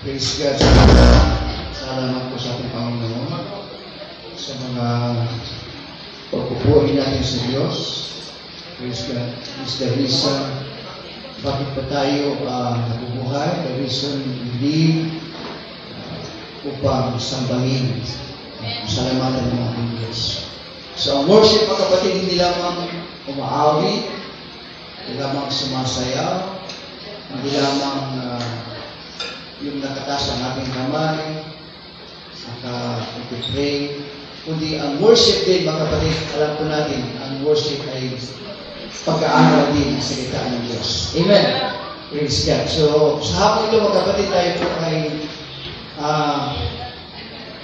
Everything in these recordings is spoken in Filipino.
Praise God. Salamat po sa ating Panginoon sa mga pagpupuhin natin sa Diyos. Praise God. Is the reason bakit pa tayo nabubuhay. The reason we live upang sambahin, salamatan ng ating Diyos. So ang worship, mga kapatid, hindi lamang umaawi, hindi lamang sumasayaw, hindi lamang yung nakataas ang ating kamay, naka-pray, kundi ang worship din, mga kapatid, alam po natin, ang worship ay pag-aaral din ng salita ng Diyos. Amen. Praise God. So, sa hapon ito, mga kapatid, tayo po ay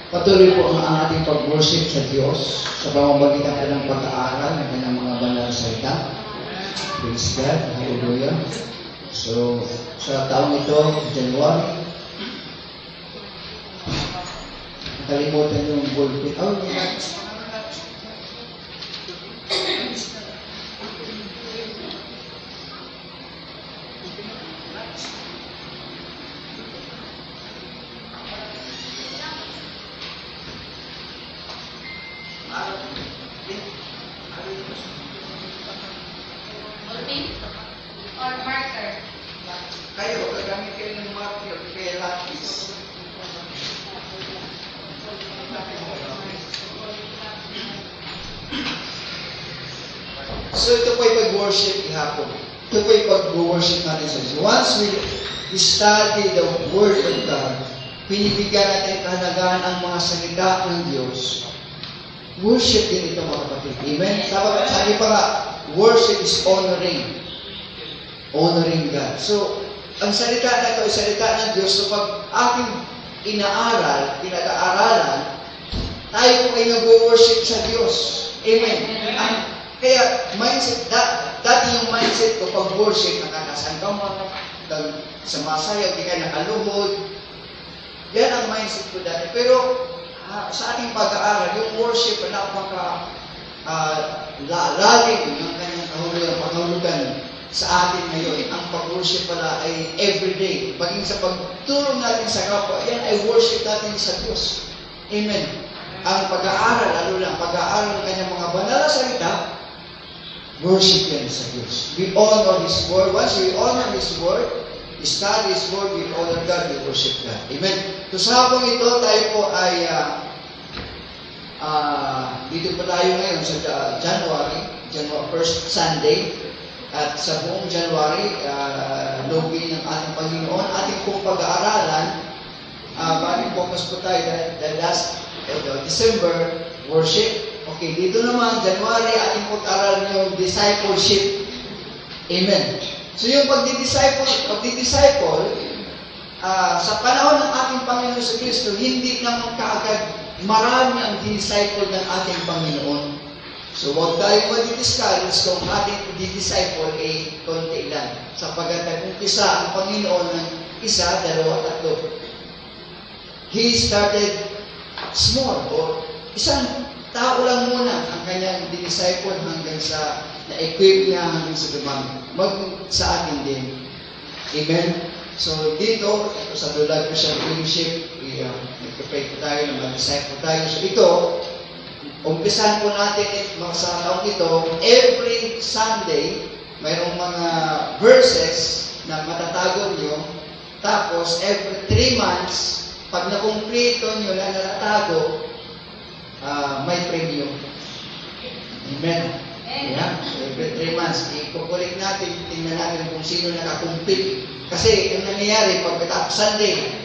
patuloy po ang ating pag-worship sa Diyos sa pamamagitan po ng pag-aaral ng kanyang mga banal na salita. Praise God. Hallelujah. So, sa taong ito, January, nakalimutan yung bullpen. Oh, yeah. Or marker. Kayo, gagamit kayo ng marker kaya lapis. So ito po ay pag-worship ihapon. Ito po ay pag-worship natin sa Diyos. Once we study the Word of God, pinibigyan natin kahalagaan ang mga salita ng Diyos. Worship din ito, mga kapatid. Amen? Sabi pa nga, worship is honoring. Honoring God. So, ang salita na ito ay salita ng Diyos. So, pag ating inaaral, pinag-aaralan, tayo po ay nag-worship sa Diyos. Amen? Kaya, mindset, dati yung mindset ko, pag worship, nakakasan ka mga, sumasayaw, di ka nakaluhod. Yan ang mindset ko dati. Pero, sa ating pag-aaral, yung worship, lalim yung kanyang kahulugan sa atin ngayon. Ang pag-worship pala ay everyday. Paging sa pagtulong natin sa kapwa, yan ay worship natin sa Diyos. Amen. Ang pag-aaral, lalo lang, pag-aaral ng kanyang mga banal na salita, worship yan sa Diyos. We honor His Word. Once we honor His Word, we study His Word, we honor God, we worship God. Amen. So sa habang ito, tayo po ay dito po tayo ngayon sa January 1st Sunday. At sa buong January, lobby ng ating Panginoon, ating pong pag-aaralan, maraming focus po tayo dahil last December, worship. Okay, dito naman, January, ating pag-aaralan yung discipleship. Amen. So yung pagdi-disciple, sa panahon ng ating Panginoon sa Kristo, hindi naman kaagad marami ang disciple ng ating Panginoon. So, huwag tayong mag-discourage kung ating i-disciple ay konti lang. Sapagkat nag-umpisa ang Panginoon ng isa, dalawa, tatlo. He started small, o isang tao lang muna ang kanyang disciple hanggang sa na-equip niya hanggang sa dumami. Sa atin din. Amen? So, dito sa Dulag Christian Fellowship, nagpapray po tayo ng mag-disciple tayo. So, ito, umpisahan po natin mga sa taong ito, every Sunday, mayroong mga verses na matatago nyo. Tapos, every 3 months, pag nakumplito nyo na natatago, may premium. Amen. Yeah. Every 3 months, ikukulik natin, tingnan natin kung sino nakakumplit. Kasi, ang nangyayari, pagkatapos Sunday,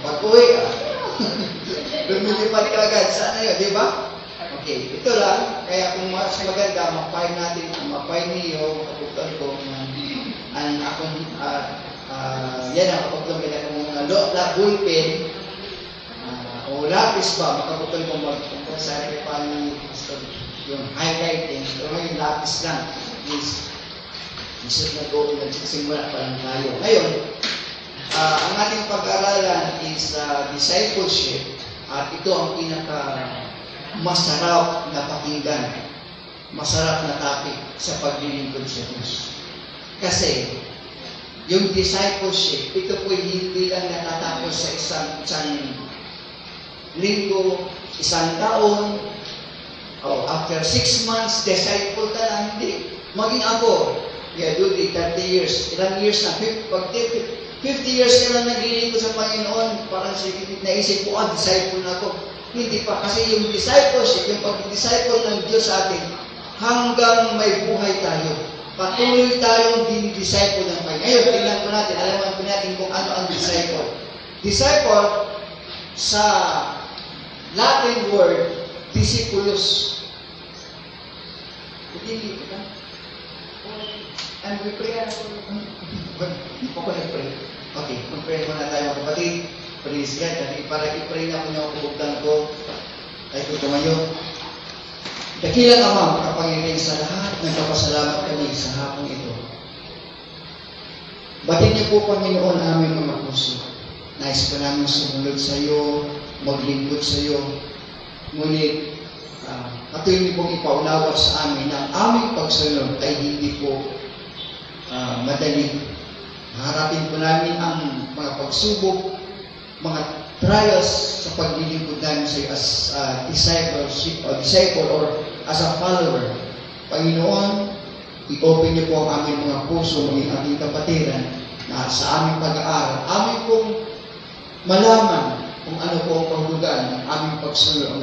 pag-uwi, lumilipad ka agad. Sana yun, di ba? Okay, ito lang. Kaya kung mas maganda, mapay natin, mapay niyo, makaputan ko, ang akong, yan ang kapaglang mga bullpen, o lapis ba, makaputan ko magpapasari pa yung highlighting. So, ngayon, lapis lang. Is nagsimula pa lang tayo. Ngayon, ang ating pag-aaralan is discipleship, at ito ang masarap na pakinggan, masarap na topic sa paglilingkod sa Diyos. Kasi, yung discipleship, ito po hindi lang natatapos sa isang linggo, isang taon, after 6 months, disciple ka lang, hindi. Maging ako, do 30 years, ilang years na, 50 years ka lang naglilingkod sa Panginoon, parang naisip ko, disciple na ako. Hindi pa, kasi yung discipleship, yung pag-disciple ng Diyos sa atin, hanggang may buhay tayo. Patuloy tayong dinidisciple ng Panginoon. Ngayon, tingnan po natin, alaman po natin kung ano ang disciple. Disciple, sa Latin word, discipulus. Hindi ka? And we pray ako. Hindi po ko nag-pray. Okay, mag-pray muna tayo mga kapatid. Praise God. Para i-pray na po niyo ang kubugtan ko. Ay ko tumayo. Dakilang Ama, makapanginig sa lahat, nagpapasalamat kami sa hapong ito. Batin niyo po, Panginoon, aming mga puso. Nais pa namin sumunod sa iyo, maglingkod sa iyo. Ngunit, patuloy niyo pong ipaunawa sa amin na ang aming pagsunod ay hindi po madali. Harapin po namin ang mga pagsubok, mga trials sa paglilingkod namin sa iyo as disciple or as a follower. Panginoon, i-open niyo po ang aming mga puso, ang ating kapatiran na sa aming pag-aaral, aming pong malaman kung ano po ang kahulugan ng aming pagsunod,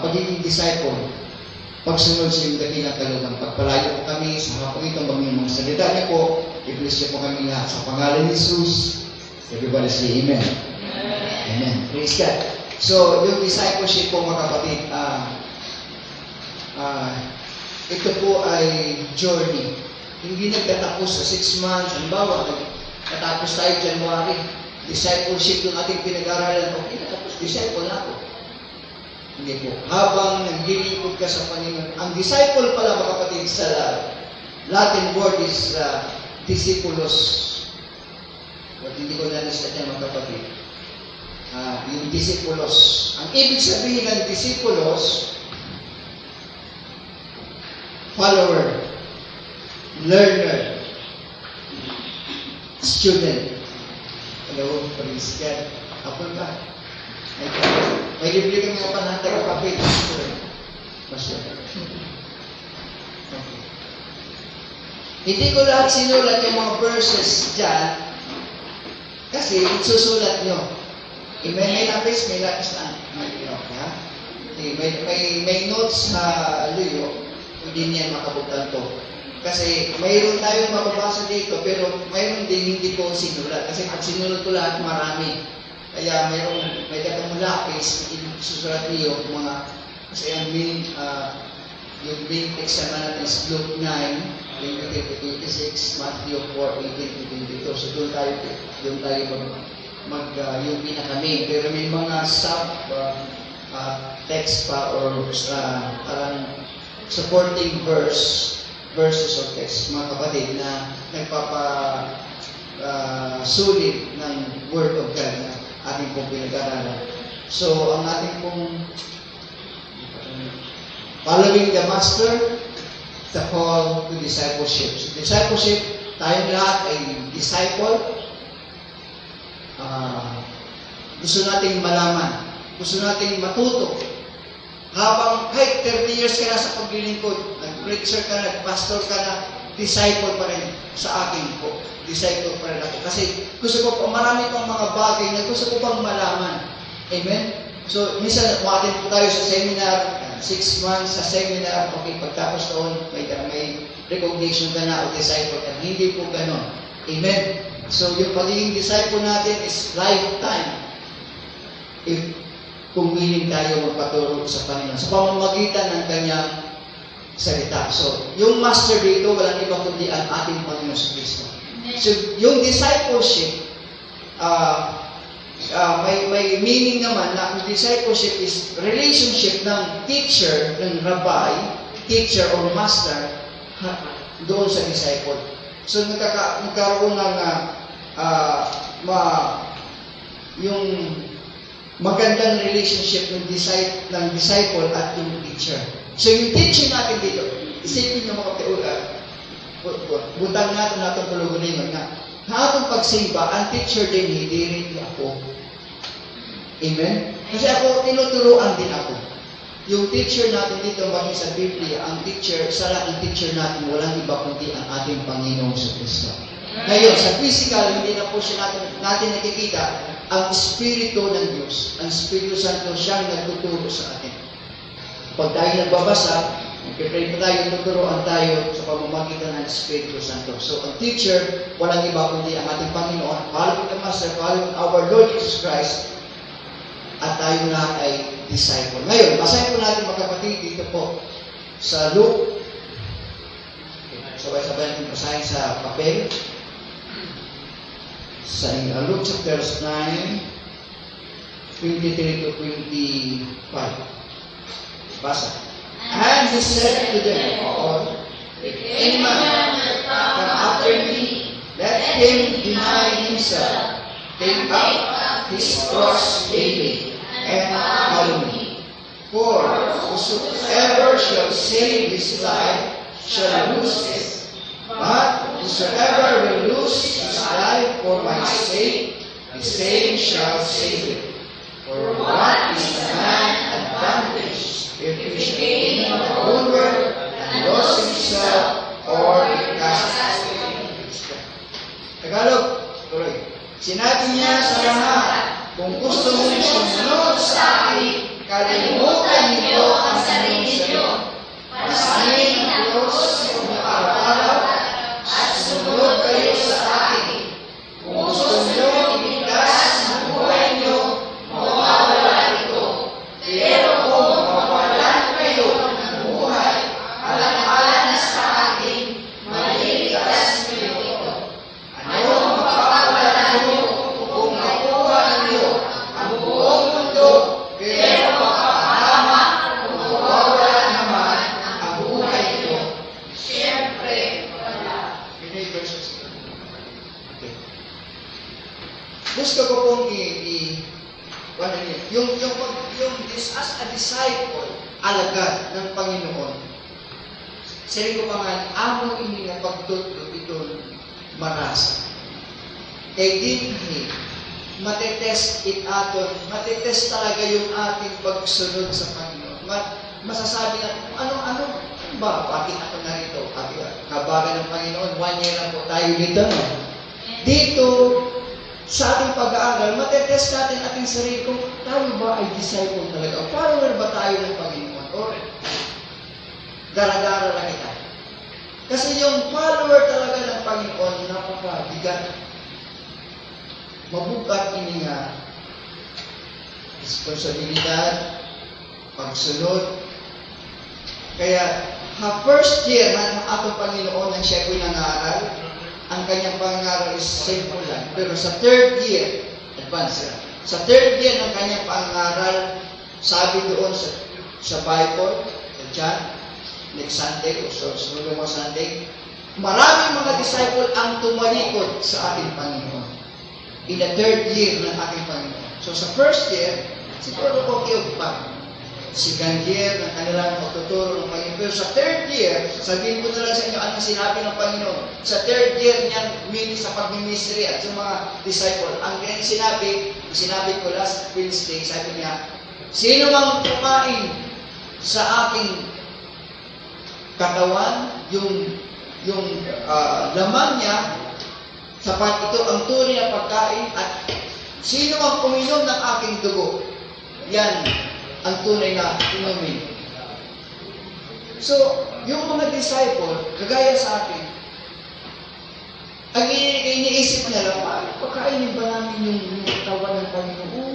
pagiging disciple, pagsunod sa iyong dakilang kalooban. Pagpalayo po kami sa hapong ito, mga salita niyo po, i-bless niyo po kami lahat sa pangalan ni Jesus. Everybody say Amen. Amen. Praise God. So, yung discipleship po mga kapatid, ito po ay journey. Hindi nagtatapos sa 6 months. Halimbawa, natapos tayo January. Discipleship yung ating pinag-aralan. Okay, natapos. Disciple na ako. Hindi po. Habang naglilingkod ka sa Panginoon. Ang disciple pala mga kapatid sa Latin word is discipulus. But hindi ko na-lista niya mga kapatid. Yung discipulus. Ang ibig sabihin ng discipulus, follower, learner, student. Hello, praise God. Apple ba? May libre kang mga panatag ang papel. Basta. Okay. Hindi ko lahat sinulat yung mga verses dyan kasi susulat nyo. May lapis na. May notes sa Luyo, hindi niya makabutan to. Kasi mayroon tayong mababasa dito, pero mayroon din hindi ko sinulat. Kasi pag sinulat ko lahat, marami. Kaya may katong lapis, susulat niyo mga, kasi ang yung main text naman natin is Luke 9, 26, Matthew 4, 18-22. So doon tayo yung pinaka-main. Pero may mga text pa or parang supporting verses of text, mga kapatid, na nagpapasulit ng Word of God na ating pong pinag-aralan. So, ang ating pong following the Master, the call to discipleship. So, discipleship, tayong lahat ay disciple. Gusto nating malaman, gusto nating matuto. Habang kahit 30 years ka na sa paglilingkod, nag-preacher ka, nag-pastor ka na, disciple pa rin sa akin po. Disciple pa rin ako. Kasi gusto ko pa, marami pang mga bagay na gusto ko pang malaman. Amen? So, minsan, umatin po tayo sa seminar, 6 months sa seminar, okay, pagtapos noon, may recognition ka na o disciple ka. Hindi po ganon. Amen? So, yung pagiging disciple natin is lifetime. Kung willing tayo magpaturo sa Panginoon, sa pamamagitan ng kanyang salita. So, yung master dito, walang iba kundi ang ating Panginoon sa Kristo. So, yung discipleship, may meaning naman na ang discipleship is relationship ng teacher, ng rabbi, teacher or master, doon sa disciple. So, nagkaroon ng yung magandang relationship ng disciple at yung teacher. So, yung teaching natin dito, isipin nyo mga butang natong tulugulingon nga. Hatong pagsimba, ang teacher din, hindi rin ako. Amen? Kasi ako, tinuturuan din ako. Yung teacher natin dito, maging sa Biblia, ang teacher, isa lang ang teacher natin, walang iba kundi ang ating Panginoong Kristo. Ngayon, sa physical, hindi na po siya natin nakikita ang Espiritu ng Diyos. Ang Espiritu Santo siyang nagtuturo sa atin. Pag tayo nagbabasa, magpipray pa tayo, tuturuan tayo sa pamamagitan ng Espiritu Santo. So, ang teacher, walang iba kundi ang ating Panginoon, following the Master, following our Lord Jesus Christ, at tayo lahat ay disciple. Ngayon, basahin po natin mga kapatid dito po sa Luke. Sabay-sabay natin basahin sa papel. Sa Luke chapter 9, 23 to 25. Basa. And he said to them all, if any man come after me, let him deny himself, take up his cross daily, and follow me. For whosoever shall save his life shall lose it. But whosoever will lose his life for my sake, the same shall save it. For what is a man advantage if he shall gain the whole world and lose himself or be cast away? Tagalog, tuloy. Sinabi niya sa lahat, kung gusto mong sumunod sa akin, kalimutan niyo ang sarili niyo. Pasanin ang Diyos sa inyong araw-araw at sumunod kayo sa akin. Kung gusto niyo ibigkas ang buhay niyo, mawawala ito. Pero kung mawawalan kayo ng buhay, alang-alang na sa akin, maliligtas niyo ito. Ano ang mapapawala niyo kung makuha niyo ang buong mundo, pero mapahamak kung mawawala naman ang buhay niyo? Siyempre, wala. Okay. Gusto ko pong as a disciple, alagad ng Panginoon. Sili ko pa nga, amo ini nga pagtutlo ito marasa. Kay dinhi, matetest matetest talaga yung ating pagsunod sa Panginoon. Masasabi natin, ano ba? Bakit ako narito? Kabagan ng Panginoon, 1 year lang po tayo dito. No? Dito, sa ating pag-aaral, matetest natin ating sarili kung tayo ba ay disciple talaga? O follower ba tayo ng Panginoon? O dara-dara lang ito. Kasi yung follower talaga ng Panginoon, napakabigat. Mabukat ini nga responsibilidad, pagsunod. Kaya, first year ng atong Panginoon nang siya ko'y nangaral, ang kanyang pangaral is simple lang. Pero sa third year, advance lang. Sa third year ng kanyang pangaral, sabi doon sa Bible, sa John, next Sunday, o sunod mo Sunday, maraming mga disciple ang tumalikod sa ating Panginoon. In the third year ng ating Panginoon. So sa first year, siguro okay pa. Second year ng kanilang magtuturo ng Panginoon. Pero sa third year, sabihin ko na lang sa inyo anong sinabi ng Panginoon. Sa third year niyan, sa pag-ministry at sa mga disciple, ang sinabi ko last Wednesday, sabi niya, sino mang kumain sa aking katawan, yung laman niya, sapat ito ang tunay na pagkain, at sino mang kuminom ng aking dugo, yan ang tunay na inumin. So, yung mga disciple, kagaya sa atin, ang iniisip nila, pagkainin ba namin yung katawan ng Panginoon?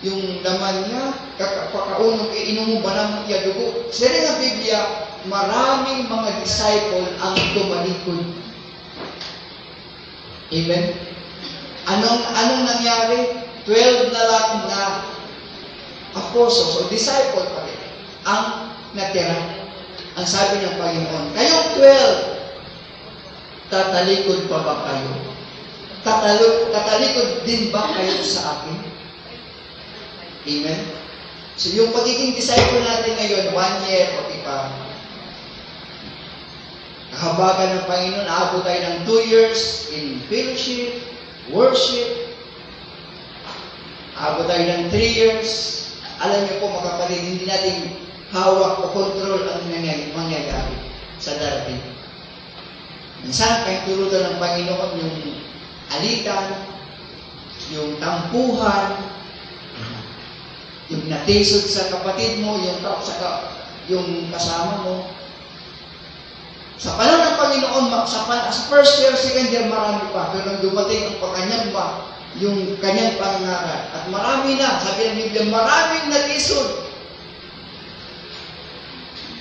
Yung laman niya, pagkaunong inumo ba namin iya dugo? Sa rin ang Biblia, maraming mga disciple ang tumalikod. Amen? Anong nangyari? 12 na lang na apostles o disciple pa rin ang natira. Ang sabi ng Panginoon, kayong 12, tatalikod pa ba kayo? Tatalikod din ba kayo sa akin? Amen? So yung pagiging disciple natin ngayon, 1 year o iba, habagan ng Panginoon, aabot tayo ng 2 years in fellowship, worship, aabot tayo ng 3 years. Alam niyo po mga kapatid, hindi natin hawak o control ang mangyayari sa darating. Minsan, kahit turutan ng Panginoon yung alitan, yung tampuhan, yung natisod sa kapatid mo, yung kasama mo. Sa panahon ng Panginoon, sa first year, second year, marami pa. Pero nang dumating ang kanyang yung kanyang pangaral. At marami na, sabi ng Biblia, maraming natisod.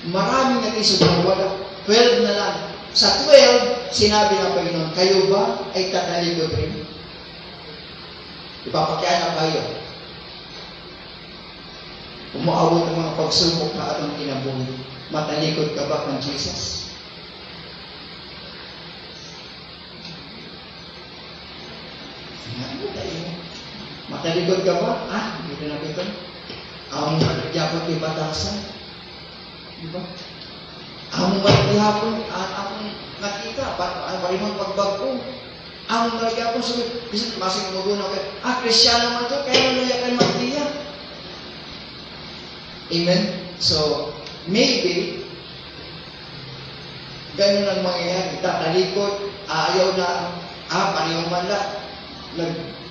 Maraming natisod na wala. 12 na lang. Sa 12, sinabi ng Panginoon, kayo ba ay tatalikod rin? Ipapakiaan na kayo. Umuabot ang mga pagsubok na atong kinabuhi. Matalikod ka ba kang Jesus? Matalikod ka ba? Dito na kita. Ang yapon kay batasan. Diba? Ang maghihapon, akong nakita, parimang pagbago. Ang nagyapon, bisa masing magunaw kayo, Kristyano man to, kaya nalayakan magdiya. Amen? So, maybe, ganun ang mangyayari. Tatalikod, ayaw na, pareho man lang.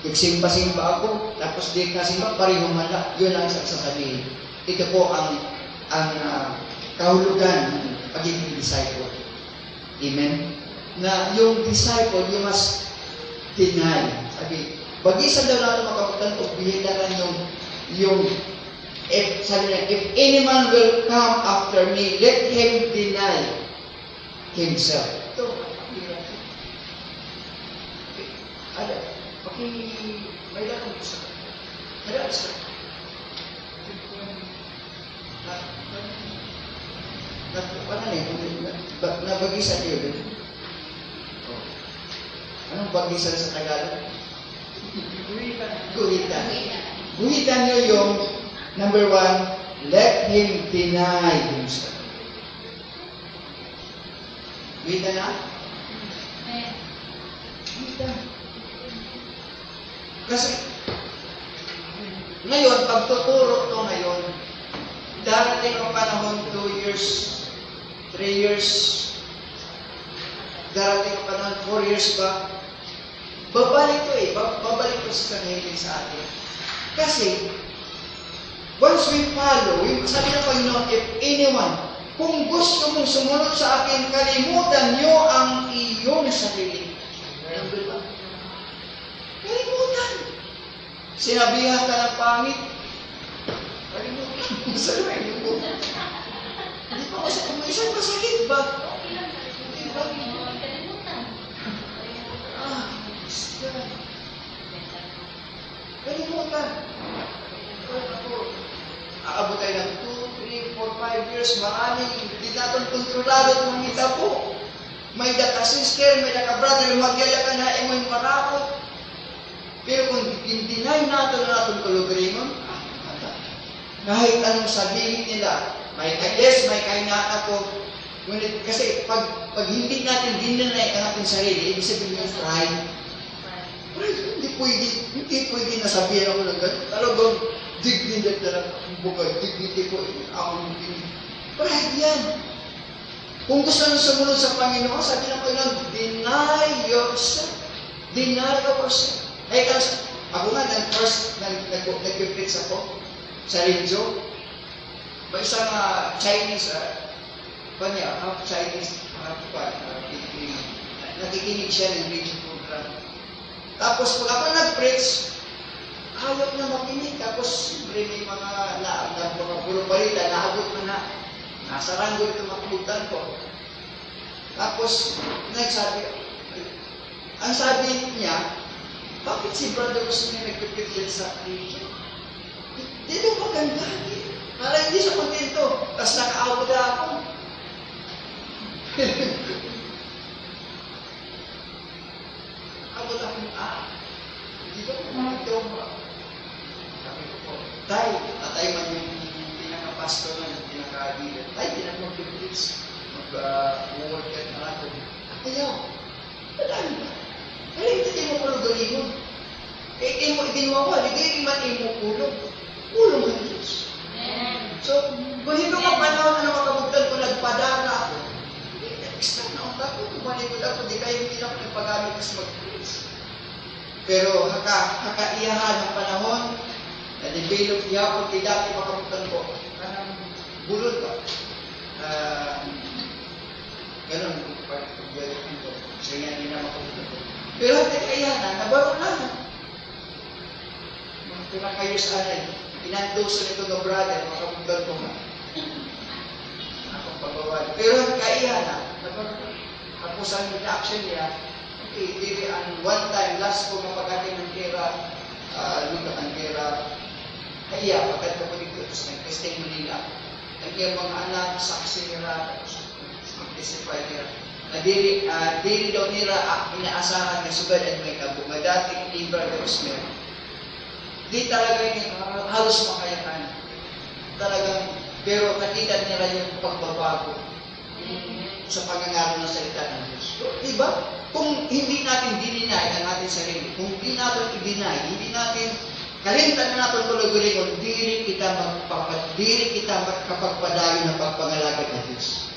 Nagsimba-simba ako, tapos di ka simba, pareho man lang. Yun ang sasabihin. Ito po ang kahulugan ng pagiging disciple. Amen? Na yung disciple, you must deny. Sabi, bagisan daw natin makabutan o bihilaran sabi niya, if any man will come after me, let him deny himself. Ito, may lakang isa. Ada isa. Nabagisan niyo din? Anong bagisan sa Tagalog? Guhitan. Guhitan niyo yung number 1, let him deny himself. Guhitan na? Guhitan. Kasi, ngayon, pagtuturo ito ngayon, darating ang panahon, 2 years, 3 years, darating ang panahon, 4 years ba? Babalik ko sa kanilin sa atin. Kasi, once we follow, yung sabi ng Panginoon, if anyone, kung gusto mong sumunod sa akin, kalimutan nyo ang iyong sarili. Kalimutan. Sinabihan ka ng pangit, kalimutan mo sa sarili mo. Hindi pa kasi kung may isang masakit ba? Hindi ba? Kalimutan. Aabot tayo ng 2, 3, 4, 5 years, maraming hindi natin kontrolado at mamita po. May daka-sister, may daka-brother, magyaya ka na, mo'y marakot. Pero kung deny natin kalugrimon, kahit anong sabihin nila, may kahinaan ako. Ngunit kasi pag hindi natin dinanay ang ating sarili, ibig sabihin yung pride. Hindi pwede nasabihin ako ng gano'n. Talagang dignidad na lang ang bugay. Dignity ko, ako yung pride yan. Kung gusto nyo sumunod sa Panginoon, sabi ng Panginoon, deny yourself. Deny yourself. Ako nga, nag-preach ako sa radio. May isang Chinese, half Chinese, nakikinig siya ng radio program. Tapos pag ako nag-preach, ayaw na makinig. Tapos siyempre may mga puro balita, naabot mo na. Nasa ranggo ito makubutan ko. Tapos, ang sabi niya, bakit si Brother Jose nagpipigil sa radio? Dito maganda. Para hindi siya kontento. Tapos naka-out na ako. Abot ako, dito ko magdaw ba? Sabi ko po, tatay man yung pinaka-pastor na yung pinaka-leader. Tay, di na mag-preach. Mag-work at ako. Ayaw. Madami ba? Kaya hindi mo pulo galingon. Imo itinwa ko, hindi man imo pulo. Pulo ng Diyos. So, kung hindi ka panahon na makabugtan ko, nagpadana ako. Extra na ang tapo, kumalikod ako, di kayo hindi ako nagpagamit mas mag-praise. Pero kakaiyahan ang panahon, na-develop niya ako, di dati makabugtan ko. Kanang bulod ba? Ganon, pag-welcome ko. Kasi nga hindi na makabugtan ko. Pero kakaiyahan, nabaro na. Pinakayo sa anay, inandoso nito ng brother, makabugtan ko nga. Akong pagbawal. Pero ang kaiyahan, tapos ang reaction niya, okay, dili ang one time, last ko mapagating ng kera, luto ang kera, kaya, pagkat ko dito, tapos nag-testimony nila. Ang kaya mga anak, saksi nila, mag-testify nila. Na dili daw nila inaasahan na sugad at may kabunga. Dati, Ibra Rosmer, di talaga yung halos makayakan. Talagang, pero nakita nila yung pagbabago sa pangangaro ng salita ng Diyos. So, diba? Kung hindi natin dininay ang ating sarili, kung hindi natin i-deny, hindi natin kalimtan na natin tuloy-tuloy, dili kita makapagpadayo ng pagpangalagad ng Diyos.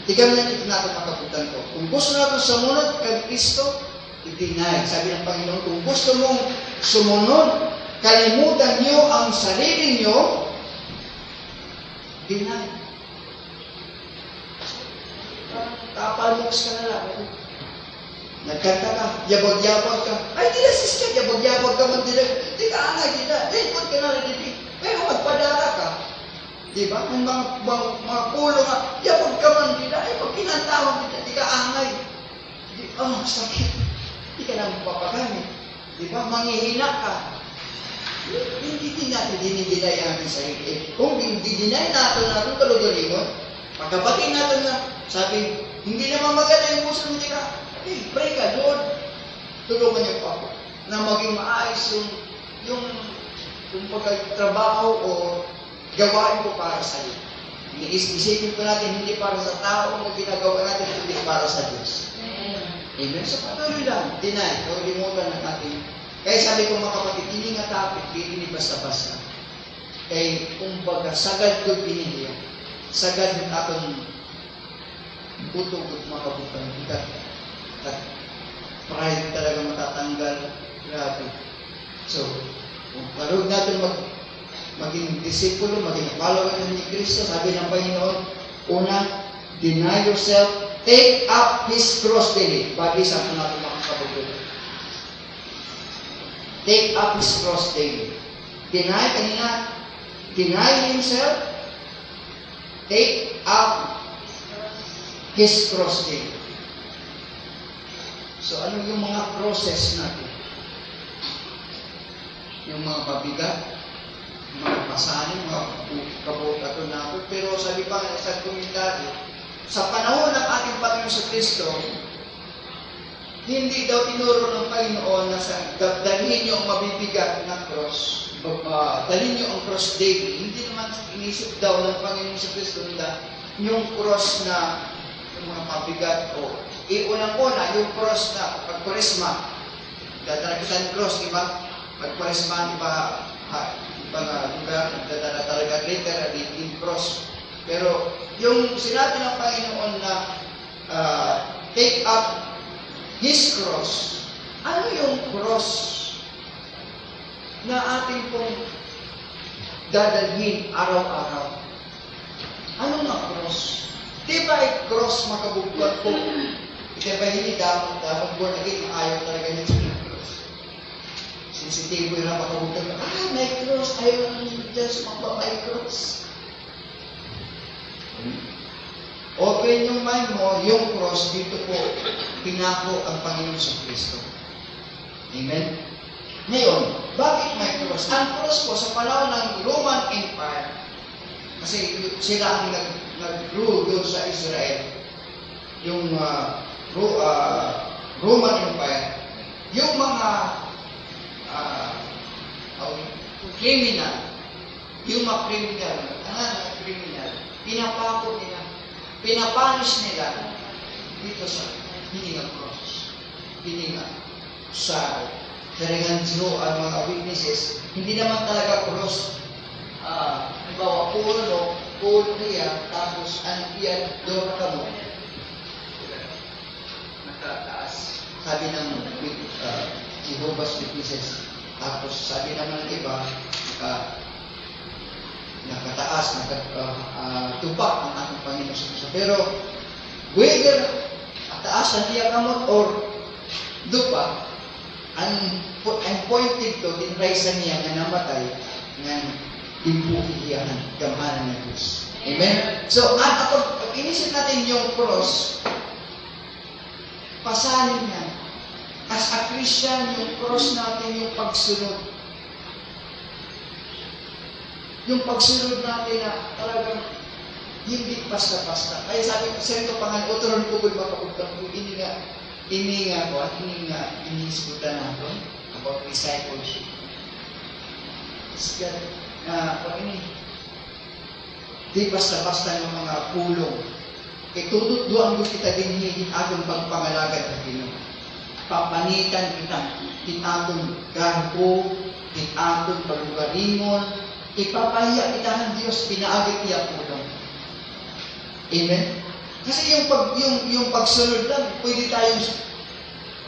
Tignan natin makabutan ko. Kung gusto natin sumunod kay Kristo, i-deny. Sabi ng Panginoon, kung gusto mong sumunod, kalimutan niyo ang sarili niyo, deny. Kapalmoks ka na lang. Nagkanta ka, yabag-yabag ka. Ay, di na sister, yabag-yabag ka man dila. Di ka angay, di na. Ikot ka na rin, di. Pero magpadara ka. Di ba? Ang mga pulo nga, yabag ka man dila. Ay, pag kinantawan di ka angay. Sakit. Di ka na mapapagamit. Di ba? Manghihina ka. Hindi natin dinidinay ang ating sarili. Kung dinidinay natin talaga-lingon, pagkabating natin na, sabi, hindi naman maganda yung puso mo, ka, okay, pray ka, Lord, tulungan niyo pa ako na maging maayos yung pagkatrabaho o gawain ko para sa iyo. Isipin ko natin, hindi para sa tao o ginagawa natin, hindi para sa Diyos. Amen. So, patuloy lang, deny, o limutan ng ating. Kaya sabi ko mga kapatid, hindi nga tapit, hindi basta-basta. Kaya, kumbaga, sagad ko pinili. Sagad yung atong utog at makabutan. Pride talaga matatanggal. Grabe. So, kung parod natin maging disipulo, maging follower ni Kristo, sabi ng Panginoon, una, deny yourself, take up His cross daily. Bagay sa natin makakabutan. Take up His cross daily. Deny himself, take up His cross daily. So, ano yung mga process natin? Yung mga pabigat, mga pasanin, mga kabukato natin. Pero sabi pa nga sa komentaryo, sa panahon ng ating Panginoon sa Kristo, hindi daw tinuro ng Panginoon na dalhin niyo ang mabibigat na cross. Dalhin niyo ang cross daily. Hindi naman inisip daw ng Panginoon sa Kristo na yung cross na yung mga mabigat o unang-una yung cross na pag-Kuresma. Dadala kita ng cross, di ba? Pag-Kuresma, di ba? Lugar, dadala talaga literally in cross. Pero yung sinabi ng Panginoon na take up His cross. Ano yung cross na ating pong dadalhin araw-araw? Ano nga cross? Di ba ay cross makabugwat po? Di ba hindi dapat born again, ayaw talaga niya sa cross. Sensitibo yung makabugwat. May cross, ayaw naman Diyos magpapay cross. Open yung mind mo, yung cross, dito po, pinako ang Panginoon sa Kristo. Amen? Ngayon, bakit may cross? Ang cross po, sa panahon ng Roman Empire, kasi sila ang nag-rule doon sa Israel, yung Roman Empire, yung mga criminal, pinapako nila, pinapunish nila dito sa hininga cross. Hininga sa Karingan Jew ang mga witnesses, hindi naman talaga cross. Halimbawa, pulo niya, tapos ang iyan, doon ka mo. Nakataas. Sabi ng Jehovah's Witnesses. Tapos sabi naman ng iba, nakataas, tupak ang ating Panginoon sa Kristo. Pero, whether taas ang iya kamot or dupa, ang pointed to, dinraysan niya na namatay ng imbuhiyan, gamanan ng Diyos. Amen? So, pag inisip natin yung cross, pasanin niya. As a Christian, yung cross natin, yung pagsunod. Yung pagsunod natin na talagang hindi basta-basta. Kaya sabi ko, sa ito, Panginoon, uturon ko ba kapagtang ko, inisikutan natin about discipleship. Di basta-basta ng mga pulong. Tututduan ko kita din higit akong pagpangalagad ng Pinoon. Papanitan kita, kitang garbo, kitang paglugaringon, ipapahiya kita ng Diyos, pinaagit niya pulong. Amen? Kasi yung pagsunod lang, pwede tayong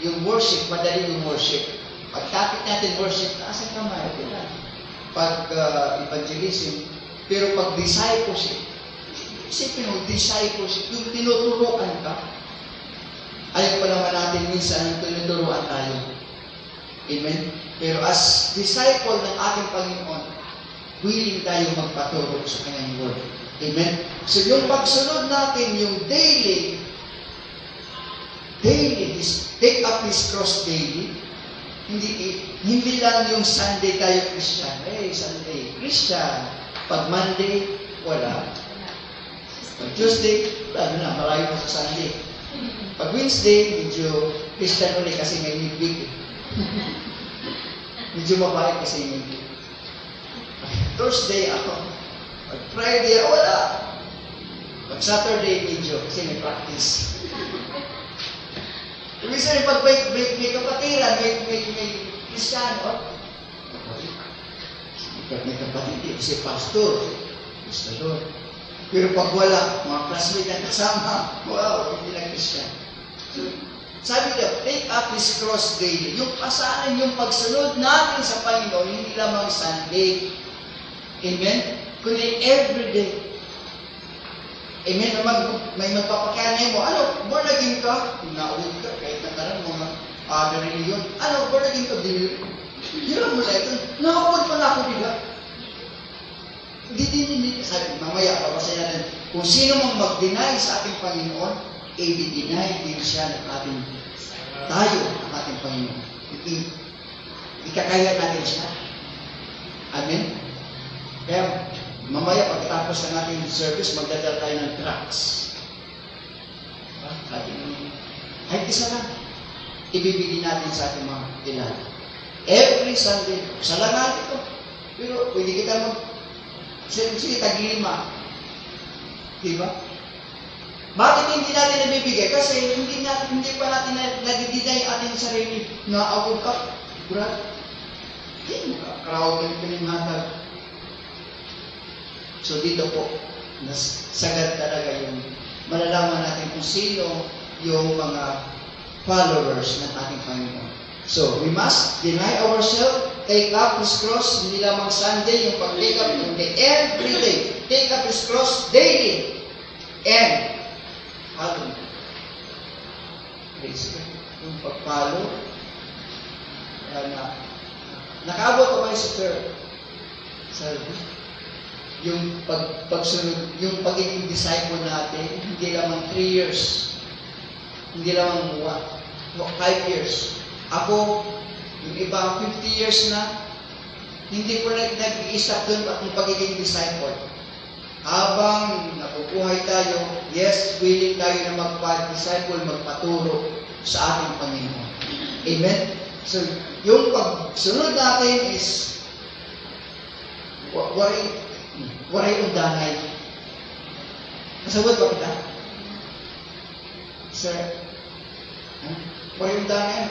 yung worship, madali yung worship. Pag-topic natin worship, nasa kamay, pag-evangelism, pero pag-discipleship, isipin mo, discipleship, yung tinuturuan ka, ayaw pa naman natin minsan yung tinuturuan tayo. Amen? Pero as disciple ng ating Panginoon, willing tayo magpaturo sa kanyang word. Amen? So yung pagsunod natin, yung daily, take up this cross daily, hindi lang yung Sunday tayo Christian. Sunday, Christian. Pag Monday, wala. Pag Tuesday, wala na, malayo pa sa Sunday. Pag Wednesday, medyo Christian ulit kasi may midweek. Medyo mabait kasi may midweek. Thursday ako. Pag Friday, wala. Pag Saturday, medyo kasi may practice. Minsan, pag may kapatiran, may Kristiyano, may kapatid, si pastor, gusto doon. Pero pag wala, mga classmate na kasama, wow, hindi na Kristiyano. So, sabi daw, take up this cross daily. Yung pasanan, yung pagsunod natin sa Panginoon, hindi lamang Sunday. Amen? Kundi everyday. Amen? May magpapakanay mo. Ano? Born again ka? Naulit ka. Kahit nakaroon mga other religion. Ano? Born again ka? Yun ang mula ito. Nakapod pa na ako nila. Hindi. Sabi, mamaya, papasayan natin. Kung sino mang mag-deny sa ating Panginoon, i-deny din siya ng ating tayo, ng ating Panginoon. Ikakaya natin siya. Amen? Kaya, mamaya pagkatapos ng ating service, magdadala tayo ng tracts. Sabi naman, kahit isa lang, ibibigay natin sa ating mga kilala. Every Sunday, sa langan ito. Pero pwede kita sige, tag-lima. Diba? Bakit hindi natin nabibigay? Kasi hindi pa natin nagdidinay ating sarili. Naawag ka, brad. Hindi mo ka, crowd ng pinimhatag. So dito po, sagad talaga yung malalaman natin kung sino yung mga followers ng ating Panginoon. So, we must deny ourselves, take up His cross, hindi lamang Sunday, yung pag-take up, hindi every day. Take up His cross daily. And, follow. Praise God. Yung pag-follow, nakaabot ko ba sa service? Yung pagsunod, yung pagiging disciple natin, hindi lamang 3 years. Hindi lamang 5 years. Ako, yung iba 50 years na, hindi ko nag-i-stop doon ang pagiging disciple. Habang nabubuhay tayo, yes, willing tayo na magpa-disciple, magpaturo sa ating Panginoon. Amen? So, yung pagsunod natin is waray undanay. Kasabot ba kita? Sir, parindangan.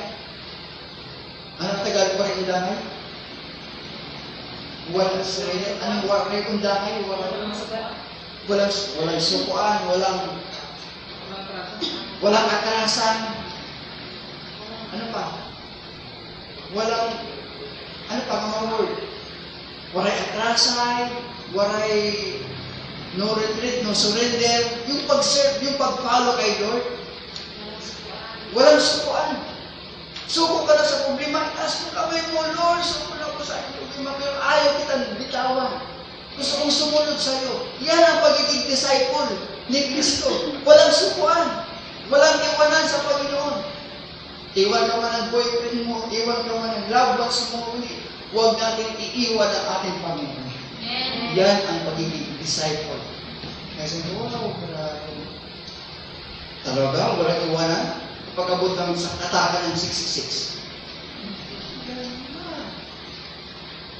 Anong Tagalog parindangan? Walang sarili. Anong parindangan? Walang sukuan, walang atrasan. Ano pa? Ano pa mga word? Waray atrasan, waray no retreat, no surrender. Yung pag-serve, yung pag-follow kay Lord. Walang sukuan. Suko ka na sa problema, itaas mo kamay mo, Lord, suko na ako sa aking problema, pero ayaw kitang bitawan. Gusto kong sumunod sa iyo. Yan ang pagiging disciple ni Kristo. Walang sukuan. Walang iwanan sa Panginoon. Iwan ka man ang boyfriend mo, iwan ka man ang loved ones mo, huwag natin iiwan ang ating Panginoon. Yan ang pagiging disciple. Kasi talaga, walang iwanan. Pag-abot lang sa katakan ng 66.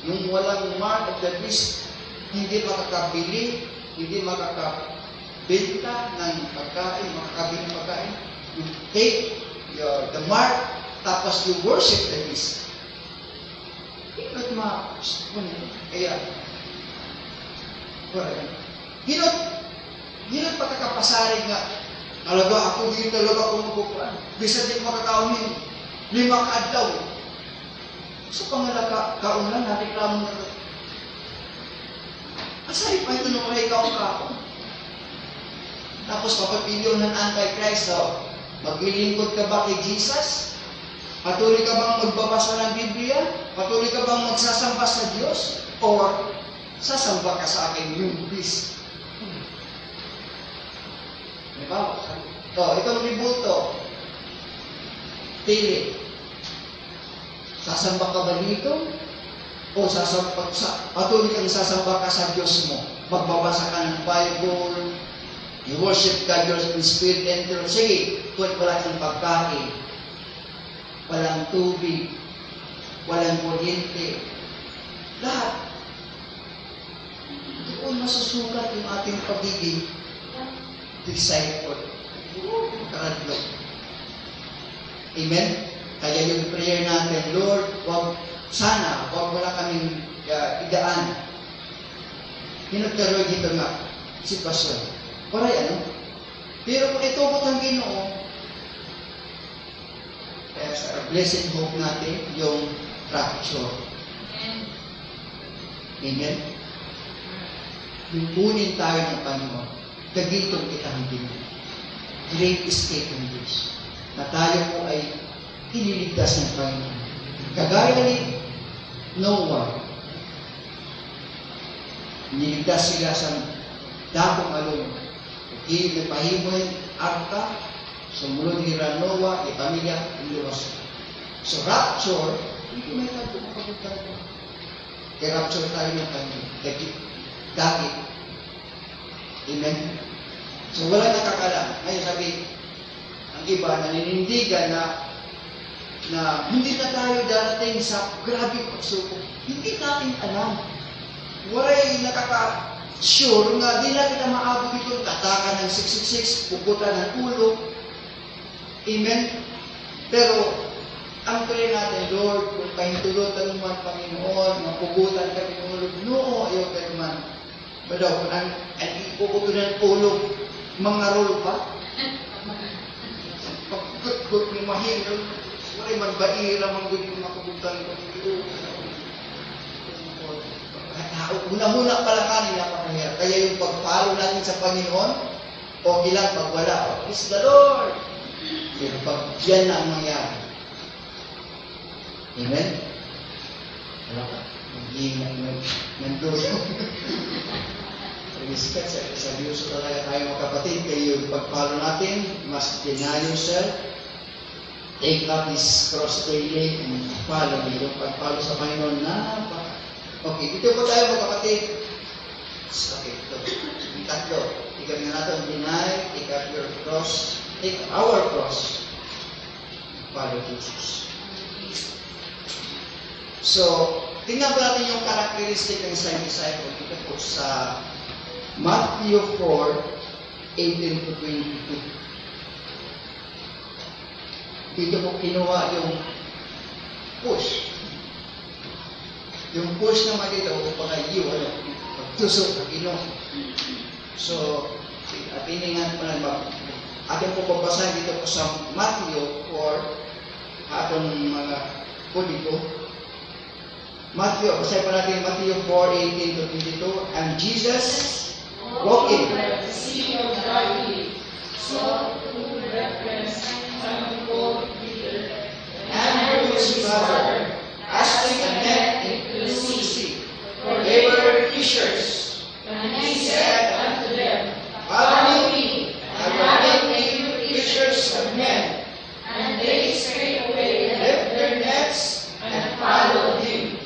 Nung walang mark of the beast, hindi makakabili, hindi makakabenta ng pagkain, makakabili ng pagkain. You take the mark, tapos you worship the beast. Hinot kaya, hinot pagkakapasarig nga, talaga ako dito talaga kumukukuan. Bisa din makakaunin, 5 kaadlaw. So pangalaka, kaunan, nareklamo na ito. Asay pa ito nung may kaon. Tapos papapilyo ng Antichrist daw. Maglilingkod ka ba kay Jesus? Patuloy ka bang magbabasa ng Biblia? Patuloy ka bang magsasamba sa Diyos? Or sasamba ka sa akin yung beast? Diba? Itong tributo. Pili. Sasamba ka ba dito? O patuloy kang sasamba ka sa Diyos mo. Magbabasa ka ng Bible. You worship God, your spirit and truth. Sige, kung wala kang pagkain, walang tubig, walang kuryente, lahat. Doon masusukat yung ating pagiging disciple. Karadlo. Amen? Kaya yung prayer natin, Lord, wag wala kaming idaan. Hinagkaroon dito nga, sitwasyon. Paray Pero kung itubot ang Ginoo, kaya sa blessed hope natin, yung rapture. Amen? Yung kunin tayo ng Panginoon, kagitong kita ng Ginoo. Great escape ng Diyos. Na tayo po ay iniligtas ng Panginoon. Kagaya ni Noah, iniligtas sila sa dakong alon. Hindi nagpahimoy arka, sumunod ni Noah, pamilya, iluwas. So rapture, hindi may tayo makapagtay ko. Kaya rapture tayo ng Panginoon. Dahil. Amen? So wala nakakala. Ngayon sabi, ang iba naninindigan na hindi na tayo darating sa grabing pagsubok. Hindi natin alam. Wala'y nakaka-sure nga di na kita maabot ito, tatakan ng 666, puputan ng ulo. Amen? Pero, ang prayer natin, Lord, kung pahintulutan mo man, Panginoon, mapugutan kami ng ulo, no, ayaw kayo man. Badaw, kung ang ipuputunan ng ulo, mga rol pa? Pagkut-gut ng mahirap, wala'y magbaira, manggunin mga kabutan ko. Una-una pala kanina napakahirap. Kaya yung pagpalo natin sa Panginoon, okay lang pag wala. Praise the Lord! Pero pag yan na ang mangyari. Amen? Wala ka. Mag-iingat nandun. Respect sa Diyos talaga tayo mga kapatid. Kaya yung pagpalo natin, must deny yourself. Take up this cross daily and follow me. Yung pagpalo sa Panginoon na okay, dito po tayo mga kapatid. Okay, ito. Yung tatlo. Tignan nga natin, deny, take up your cross, take our cross, follow Jesus. So, tingnan po natin yung characteristic ng isang disciple. Dito po sa Matthew 4, 18 to 22. dito ko kinuha yung push. Yung push naman dito, kung you, magtusok, inom. So, atiningan po na atin po pabasahin dito po sa Matthew or atong mga kodigo. Matthew, basahin po natin Matthew 4:18 to 22. And Jesus walking. The sea of Galilee, saw two brethren, Simon called Peter, and Andrew his brother, casting a net into the sea, for they were fishers. And he said unto them, Follow me, and I will make you fishers of men. And they straightway left their nets and followed him.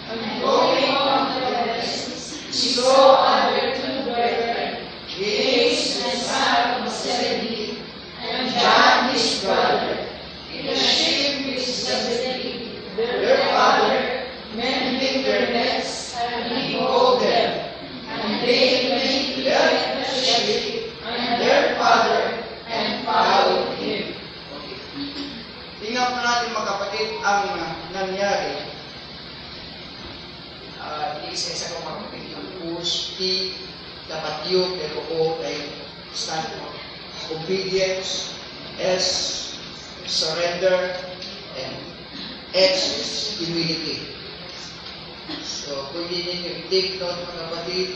And going on the west, he saw other two brethren, James the son of Zebedee, and John his brother, in the ship with Zebedee, their father, mending their nets, and he called them. And they immediately left the ship and their father, and followed him. Tingnan po natin mga kapatid ang nangyari. Isa-isa ko mga kapatid yung push, T, dapat U, pero O ay stand for obedience, S, surrender, and H is humility. So, pwede ninyo i-take note mga kapatid.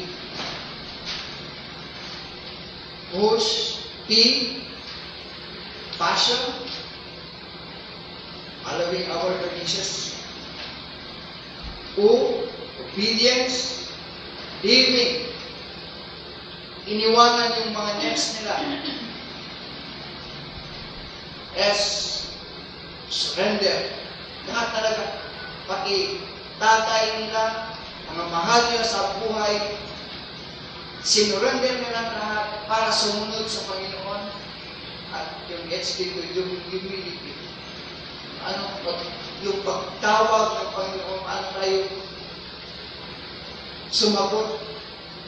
Push, P, passion, following our traditions. O, obedience, leaving. Iniwanan yung mga nets nila. S, surrender. Lahat talaga. Pati tatay nila, mga mahal nila sa buhay, sinurrender nila lahat para sumunod sa Panginoon. At yung HD ko, yung humility. Yung pagtawag ng Panginoon, ano tayo sumagot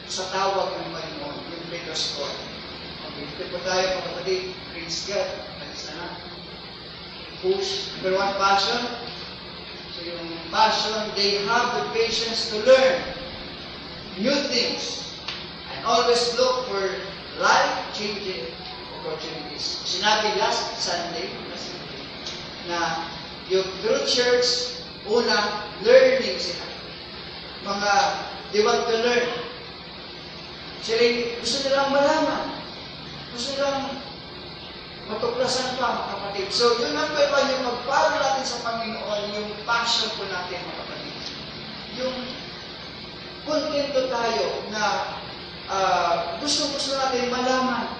sa tawag ng Panginoon, yung Peter's call. Okay, ito po tayo mga kapatid, praise God, praise na. Push, number one, passion. So yung passion, they have the patience to learn new things and always look for life-changing opportunities. Sinabi last Sunday na yung true church, una, learning sila. Mga, they want to learn. Sila gusto nilang malaman. Gusto nilang matuklasan pa, mga kapatid. So, yun ang pwede yung magpalo natin sa Panginoon, yung passion po natin, mga kapatid. Yung kontento tayo na gusto natin malaman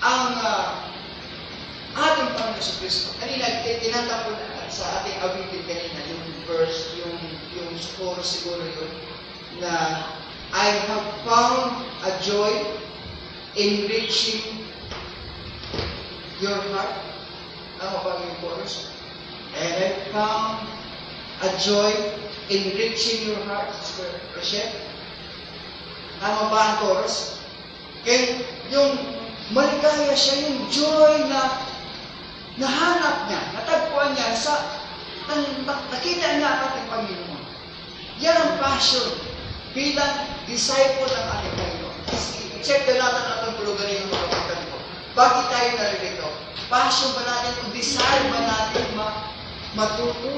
ang ating Panginoon sa Kristo. Kanina, tinanta po na sa ating awitin kanina, yung verse, yung chorus siguro yun, na I have found a joy in reaching your heart. Tama ba yung chorus? And I found a joy in reaching your heart, Sister Rochelle. Tama ba ang chorus? And yung maligaya siya, yung joy na nahanap niya, natagpuan niya nakita niya ang ating Panginoon. Yan ang passion bilang disciple ng ating Panginoon. I-check na natin ang itong pulugarin ng mga kapatid ko. Bakit tayo naririto? Passion ba natin o desire ba natin matuto?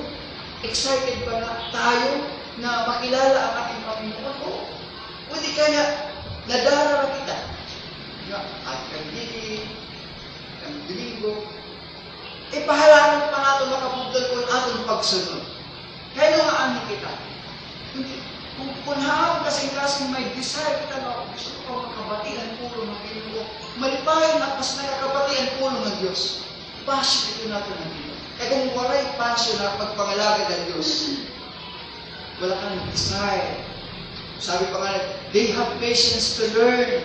Excited ba na tayo na makilala ang ating Panginoon? O pwede kaya nadarara kita at kang dili, kang domingo, pahalaan pa natin makapugdal ko ang atong pagsunod. Kaya nga amin kita. Kung haang kasing-kasing may desire kita na gusto ko makabatihan pulo ng Ginoo, malipayan na mas nakakabatihan pulo ng Diyos. Passion ito natin ng Ginoo. Kaya kung walay passion na pagpangalagad ng Diyos, wala kang desire. Sabi pa nga, they have patience to learn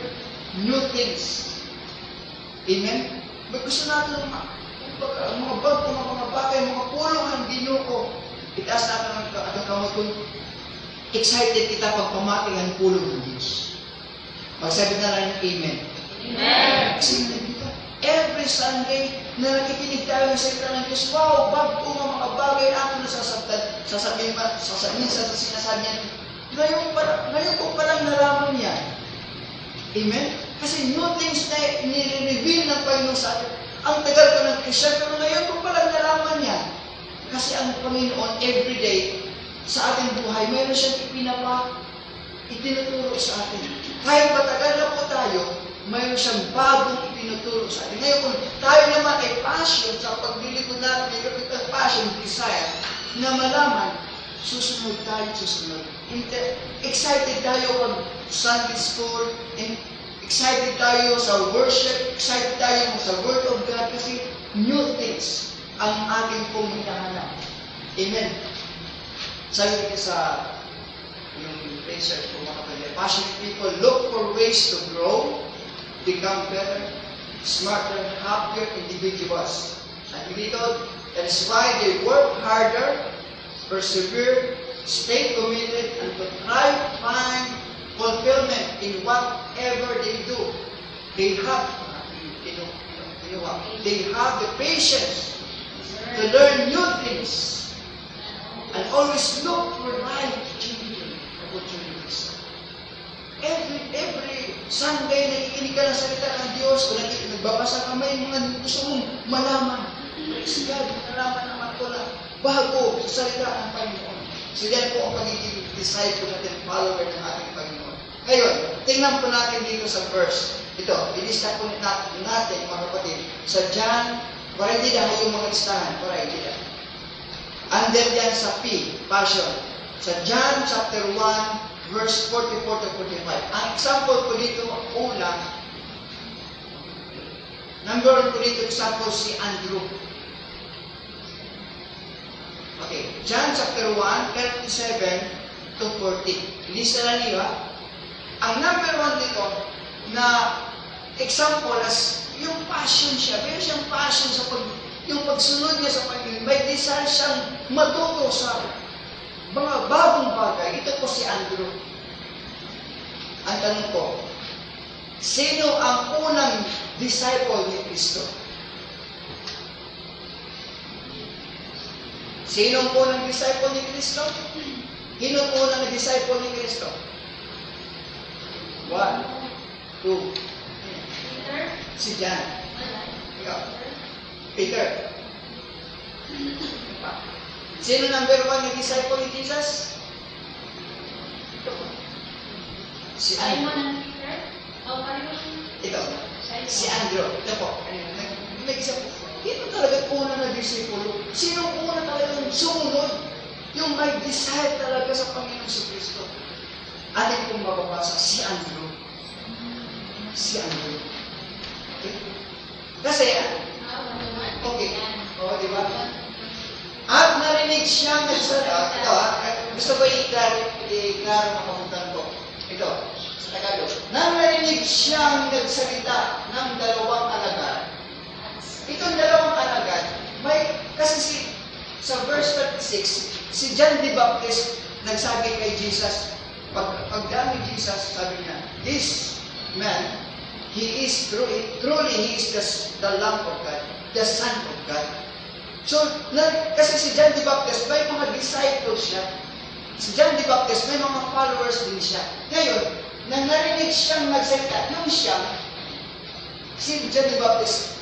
new things. Amen? Gusto natin mga bago, mga bagay, mga pulong ng Ginoo. Itaas natin ang kamot kung excited kita pagpamating ang pulong ng Diyos. Magsabi na lang, Amen. Amen. Excited kita. Every every Sunday na nakikinig tayo ng salita ng Diyos, wow, bago nga mga bagay na ating nasasabtan, sasabihin sa sinasabi niya, ngayon ko palang nalaman niya. Amen? Kasi new things na nire-reveal ng Panginoon sa atin. Ang tagal ko ng Christian, pero ngayon ko palang nalaman niya. Kasi ang Panginoon, everyday, sa ating buhay, mayroon siyang itinuturo sa atin. Kahit matagal na po tayo, mayroon siyang bagong itinuturo sa atin. Ngayon, kung tayo naman ay passion sa paglilingkod natin, may kapit ang passion, desire, na malaman, susunod tayo, susunod. Excited tayo pag Sunday school, and excited tayo sa worship, excited tayo sa Word of God, kasi new things ang ating pong hinahanap. Amen. Sabi ko sa yung research ko mga kapatid, passionate people look for ways to grow, become better, smarter, happier individuals. Sabi dito, that is why they work harder, persevere, stay committed, and to try to find fulfillment in whatever they do. They have the patience to learn new things and always look for life-changing opportunities. Every Sunday, nakikinig ka ng salita ng Diyos, o nagbabasa ka, may mga gusto mong malaman. Praise God, nalaman naman ko na bago sa salita ng Panginoon. So yan po ang pagiging disciple natin, follower ng ating Panginoon. Ngayon, tingnan po natin dito sa verse. Ito, ilista po natin mga kapatid, sa John, para hindi na yung mga listahan, para hindi na. Under yan sa P, passion. Sa John chapter 1, verse 44 to 45. Ang example ko dito, una, number 1 ko dito, example si Andrew. Okay, John chapter 1, 37 to 40. Lista na niyo, ha? Ang number 1 dito, na example as yung passion siya. Meron siyang passion sa yung pagsunod niya sa Panginoon. May desire siyang matuto sa mga bagong bagay. Ito po si Andrew. Ang tanong ko, sino ang unang disciple ni Kristo? Sino ang unang disciple ni Kristo? Sino ang unang disciple ni Kristo? 1, 2, Peter. si John. Ikaw. Peter. Sino number 1 na disciple ni Jesus? Si Andrew. Simon and Peter. Ito. Si Andrew. Ito po. Nag-isa po. Ito talaga una na disipulo. Sino una talaga yung sumunod? Yung may desire talaga sa Panginoon sa Kristo. Atin pong mababasa, si Andrew. Si Andrew. Okay? Kasi, okay. O, di ba? At narinig siyang nagsalita. Ito, gusto ko i-klaro na pamuntan ko. Ito, sa Tagalog. Nang narinig siyang nagsalita ng dalawang alagad. Itong dalawang alagad, kasi sa verse 36, si John the Baptist nagsabi kay Jesus, pagdami Jesus, sabi niya, this man, he is truly he is the Lamb of God, the Son of God. So, kasi si John the Baptist, may mga disciples siya. Si John the Baptist, may mga followers din siya. Ngayon, nang narinig siyang nagsalita, yung siya, si John the Baptist,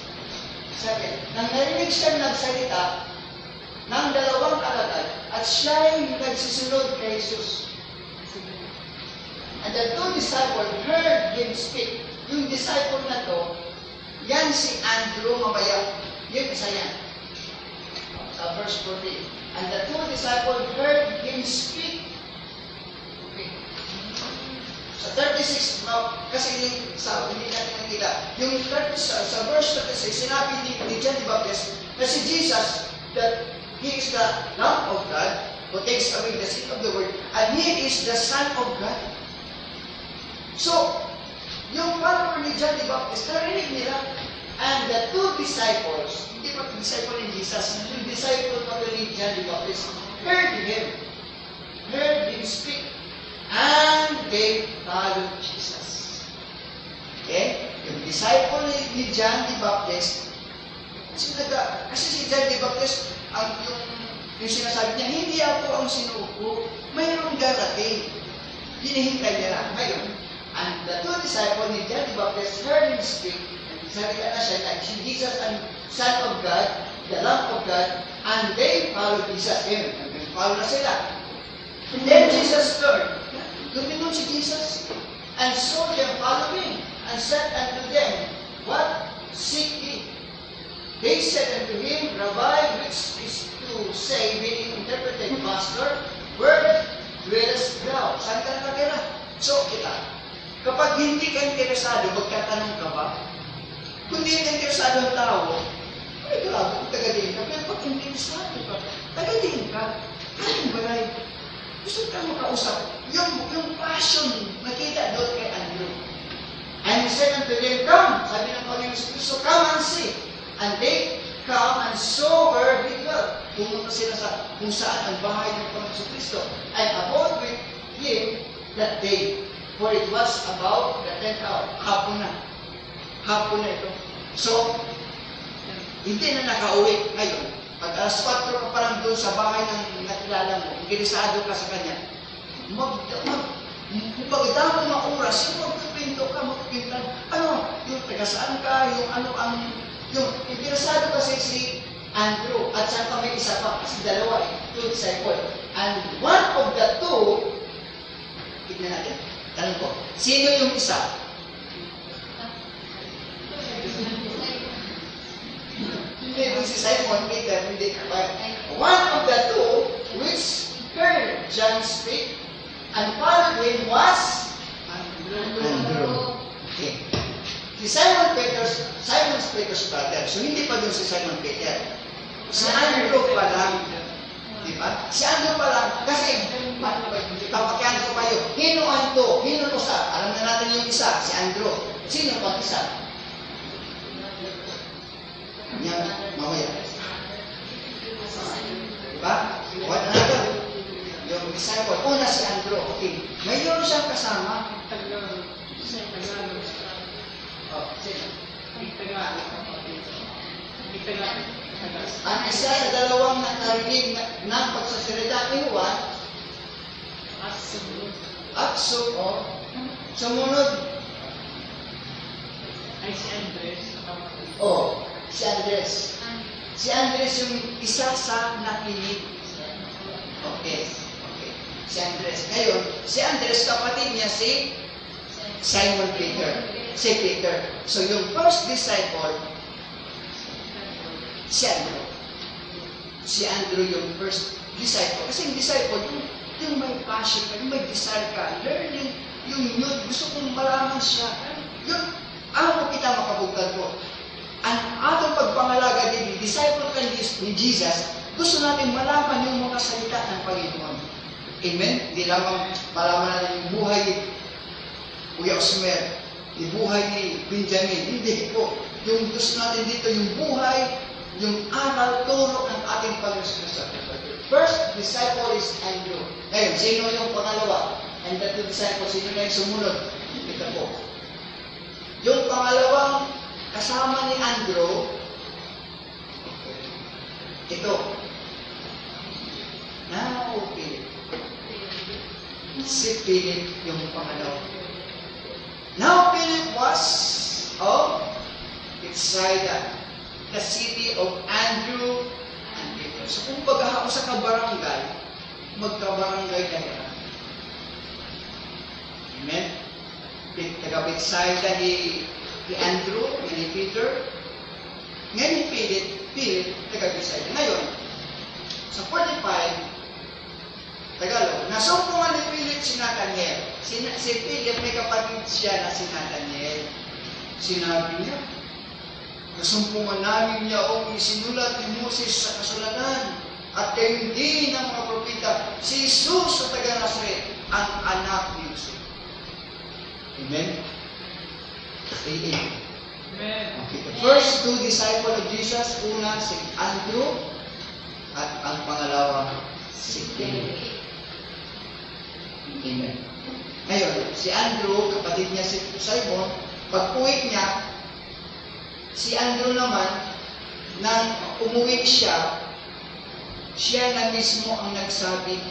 sabi, nang narinig siyang nagsalita ng dalawang alagad, at siya'y nagsisunod kay Jesus. And the 2 disciples heard him speak. Yung disciple na to, yan si Andrew mamaya. Yun isa yan. Sa verse 14. And the 2 disciples heard him speak. Okay. Sa 36, kasi hindi natin nakita. Yung sa verse 36, sinabi ni John the Baptist na si Jesus, that He is the Lamb of God who takes away the sin of the world, and He is the Son of God. So, yung follower ni John the Baptist, narinig nila, and the 2 disciples, hindi pa disciple ni Jesus, yung disciple pa ni John the Baptist, heard him speak, and they followed Jesus. Okay? Yung disciple ni John the Baptist, kasi si John the Baptist, yung sinasabi niya, hindi ako ang sinuko, mayroong darating. Hinihintay niya lang. Ngayon, and the two disciples ni John the Baptist heard him speak, and sabi na siya na si Jesus ang Son of God, the Lamb of God, and they followed Jesus. Follow na sila. And then Jesus turned. Lumingon si Jesus, and saw them following, and said unto them, What seek ye? They said unto him, Rabbi, which is to say, being interpreted, Master, where dwellest thou? Saan ka nakatira? So, kapag hindi ka interesado, magtatanong ka ba? Kung hindi ka interesado ang tao, ay grabe, tagadiin ka. Pero pag interesado ka, tagadiin ka. Anong balay? Gusto ka makausap. Yung passion, nakita doon kay Andrew. And he said unto them, Come, sabi ng Panginoon sa Kristo, come and see. And they come and saw where he dwelt. Pumunta sila sa kung saan ang bahay ng Panginoon sa Kristo. And abode with him that day. For it was about the 10th hour. Hapon na. Hapon na ito. So, hindi na nakauwi ngayon. Pag alas 4 ka pa lang doon sa bahay ng nakilala mo, interesado ka sa kanya, pagdamo ng oras, yung magpipinto ka, magpipintan, yung taga saan ka, yung interesado kasi si Andrew, at saan pa may isa pa, kasi dalawa two disciple. And one of the two, tignan natin, tanong ko, sino yung isa? Hindi si Simon Peter, hindi kapag. One of the two, which heard John speak, and followed him was Andrew. Okay. Si Simon Peter's brother. So hindi pa doon si Simon Peter. Si Andrew pa lang. Di ba? Si Andrew pa lang. Kasi, kapakyan ko kayo. Hinuan to. Hinun ko sa. Alam na natin yung isa, si Andrew. Sino pang isa? Yan, mamaya. Diba? What another? Yung disciple. Una si Andrew. Okay. Mayroon siyang kasama. Ang isa sa dalawang nakarinig ng pagsasalita ni Juan at sumunod ay si Andres. si Andres. Si Andres yung isa sa nakinig. Okay. Si Andres. Ngayon, si Andres kapatid niya si Simon Peter. Si Peter. So yung first disciple, si Andrew. Si Andrew yung first disciple. Kasi yung disciple, yung may passion ka, yung may desire ka, learning, yung gusto kong malaman siya. Yung, kita makabugtad ko. Ang atong pagpangalaga din, disciple ka ni Jesus, gusto natin malaman yung mga salita ng Panginoon. Amen? Hindi lamang malaman natin yung buhay ni Kuya Osmer, yung buhay ni Benjamin. Hindi po. Yung gusto natin dito, yung buhay, yung aral, turo ng ating Panginoon. First disciple is Andrew. Ngayon, sino yung pangalawa? And the two disciples, sino na yung sumunod? Ito po. Yung pangalawang kasama ni Andrew, ito. Now, Philip. Si Philip yung pangalawa. Now, Philip was of Bethsaida, the city of Andrew and Peter. So, kung baga ako sa kabarangay, magkabarangay na yan. Amen? Taga-Bethsaida ni Andrew, ni Peter. Ngayon ni Philip, taga-Bethsaida. Ngayon, sa 45, Tagalog, nasumpungan ni Philip si Nathaniel. Si Philip, may kapatid siya na si Nathaniel. Sinabi niya, nasumpungan namin niya ang isinulat ni Moses sa kasulatan at kayo din ng mga propeta, si Jesus sa taga-Nazaret, ang anak ni Jose. Amen? Say amen. Okay. The first two disciples of Jesus, una si Andrew at ang pangalawa si Philip. Amen. Ngayon, si Andrew, kapatid niya si Simon, Pag-uwi niya, si Andrew naman, nang umuwi siya na mismo ang nagsabi,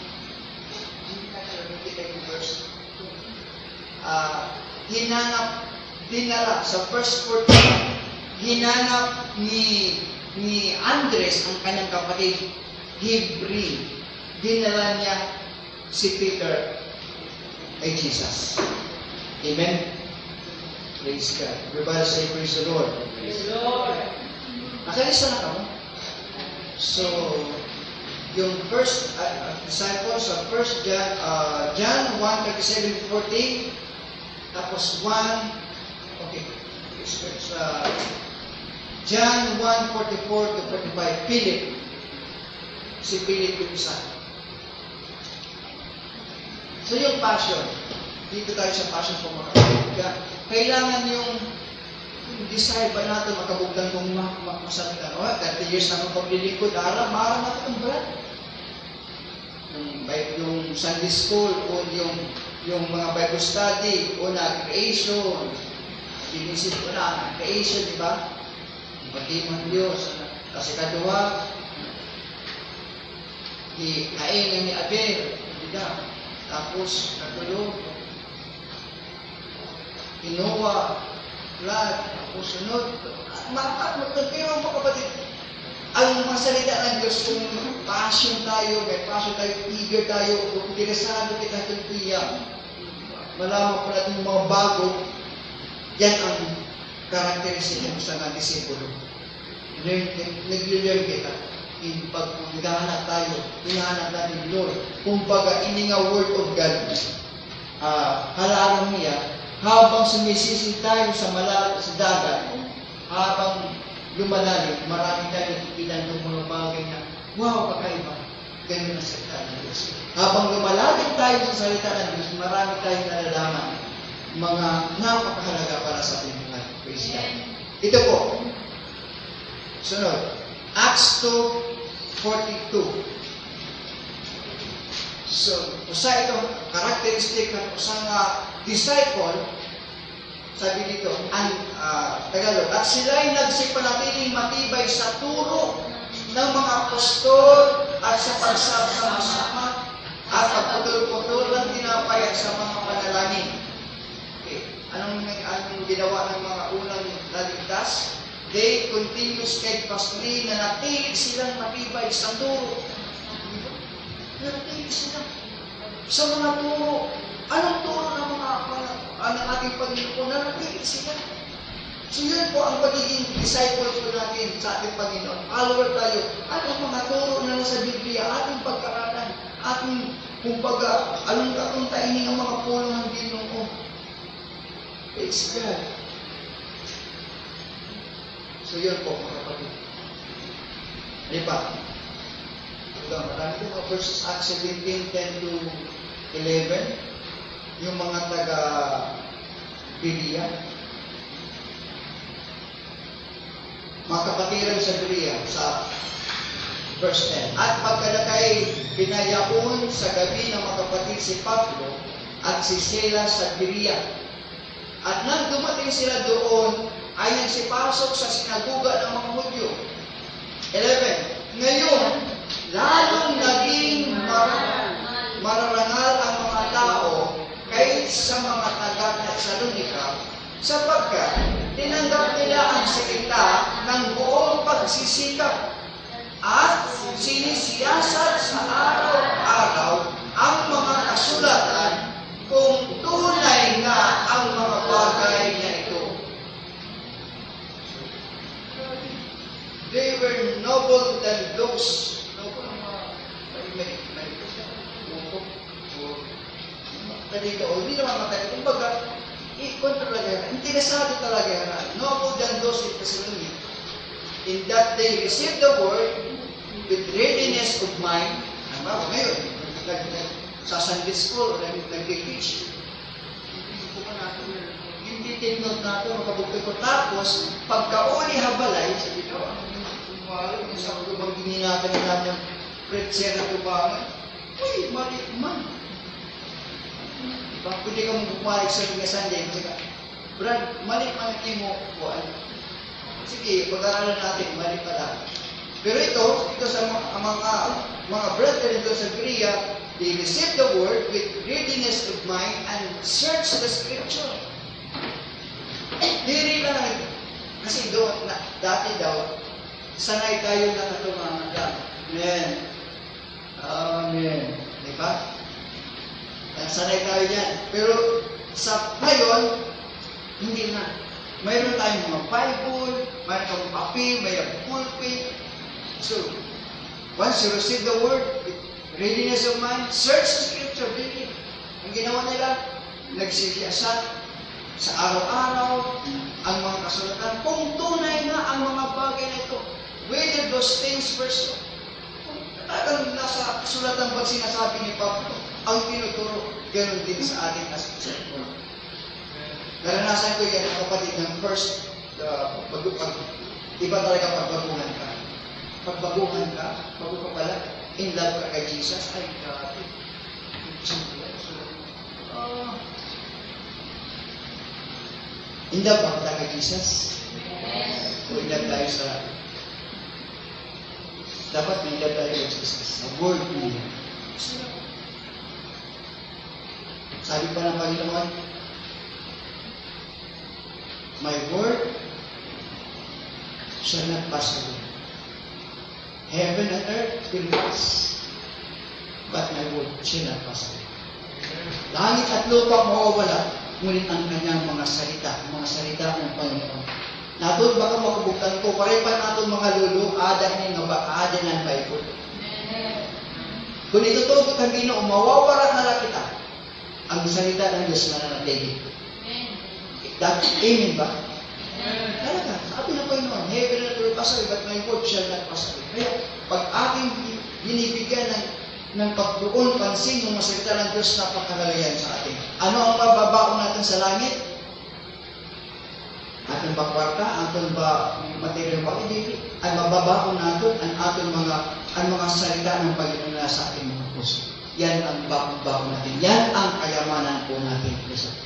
dinala sa verse 14, hinanap ni Andres ang kanyang kapatid, Hebrew. Dinala niya si Peter kay Jesus. Amen? Praise God. Everybody say, praise the Lord. Praise the Lord. Nakalisa na kamo? So, yung first disciples sa first John 1:37-40, tapos 1, okay, John 1:44-45, Philip. Si Philip yung isa. So yung passion, dito tayo sa passion kung makakabugga. Kailangan yung desire ba natin makabugdan kung masalita. 30 years na akong paglilingkod, marang natin ang brad. Yung Sunday school, o yung mga Bible study, o na creation, sinisip ko na, creation, di ba? Pag-ibang Diyos. Kasi kadua, kaingan ni Abel, di ba? Tapos, natulog, Noah, flood, tapos sunod. Pero mga kapatid, ang mga salita ng Diyos, kung passion tayo, may passion tayo, eager tayo, kung interesado kita itong iyak, malaman po natin yung mga bago, yan ang karakteristik ng isang disipulo. Nag-learn kita. Pag naghahanap tayo, hinahanap natin yung Lord. Kumbaga, ini nga word of God, halaran niya, habang sumisisi tayo sa dagat, habang lumalalim, marami tayong ilan ng mga bagay na, wow, kakaiba. Ganun ang salita ng Diyos. Habang lumalalim tayo sa salita ng Diyos, marami tayong nalalaman, mga napakahalaga para sa ating buhay. Praise God. Ito po. Sunod. Acts 2:42. So, usa itong karakteristik ng usang disciple, sabi dito, Tagalog, at sila'y nagsipanatiling matibay sa turo ng mga apostol at sa pagsama-sama at pagputol-putol ng tinapay at sa mga panalangin. Okay. Anong ginawa ng mga unang naligtas? They continue steadfastly na natilig silang matibay sa turo. Natilig sila sa mga turo. Anong turo ng mga ating Panginoon? Natilig sila. So yun po ang pagiging disciple po natin sa ating Panginoon. Follower tayo. Anong mga turo na nasa Biblia, ating pagkaralan, ating, kumbaga, anong tainin ng mga pulong ng Ginoo. Praise God. So yun po, mga kapatid. Di ba? Marami po mga verses, Acts 17:10-11, yung mga taga-Berea. Mga kapatiran sa Berea, sa verse 10. At pagkalakay pinayaon sa gabi ng mga kapatid si Pablo at si Silas sa Berea. At nang dumating sila doon, ay nagsipasok sa sinaguga ng mga Hudyo. 11. Ngayon, lalong naging mararangal ang mga tao kaysa mga taga-Tesalonika, sapagkat tinanggap nila ang salita ng buong pagsisikap at sinisiyasat sa araw-araw ang mga kasulatan kung tunay nga ang mga bagay na ito. They were noble than those. Hindi naman matay. Kumbaga, interesado talaga na noble than those in Thessalonica, in that they received the word with readiness of mind. Ngayon, sa Sunday school, nag-teach. Hindi take note natin, makabukti ko. Tapos, pagkauli habalay, sabi ko, sa magiging natin namin preacher na tubangan, uy, mali man. Diba? Pwede kang bumalik sa mga Sunday, Brad, mali man mo po. Sige, pag-aralan natin, mali pala. Pero ito sa mga brother dito sa Korea, they receive the word with readiness of mind and search the scripture. Diri lang ito. Kasi doon, dati daw, sanay tayo na natumamanda. Amen. Amen. Diba? Sanay tayo yan. Pero sa ngayon, hindi na. Mayroon tayong mga Bible, mayroon tayong papel, mayroon pulpit. So, once you receive the word, readiness of mind, search the scripture, read it. Ang ginawa nila, nagsisiyasat sa araw-araw, ang mga kasulatan, kung tunay na ang mga bagay na ito, whether those things were so. Kung talagang nasa kasulatan ba sinasabi ni Pablo, ang tinuturo, ganoon din sa ating asasal. Naranasan ko yan, kapatid, ng first, iba talaga pagbaguhan ka. Pagbaguhan ka, bago ka pala, in love ka kay Jesus, ay grabe. In love ba ka kay Jesus? O in love tayo sa... Dapat in love tayo kay Jesus. Sa word niya. Sabi pa ng Panginoon, my word shall not pass away. Heaven and earth will pass, but my word shall not pass away. Langit at lupa mawawala, ngunit ang kanyang mga salita ng Panginoon. Naton baka makabuktan ko, pareho pa naton mga lulu, adan nga ba, adan ng Bible. Kung itutugot ang Ginoo, mawawala na lang kita ang salita ng Diyos na nanatili. Amen ba? Talaga, sabi ng Panginoon, heaven and earth pass away, but my word shall not pass away. Kaya, pag ating binibigyan ng pagbuon, pansin yung masalita ng Diyos, napakahalaga sa atin. Ano ang mababaon natin sa langit? Ating ba kwarta? Ating ba material ba? Hindi. Ang mababaon natin, ang mga salita ng Panginoon na sa ating mga puso. Yan ang baon natin. Yan ang kayamanan po natin.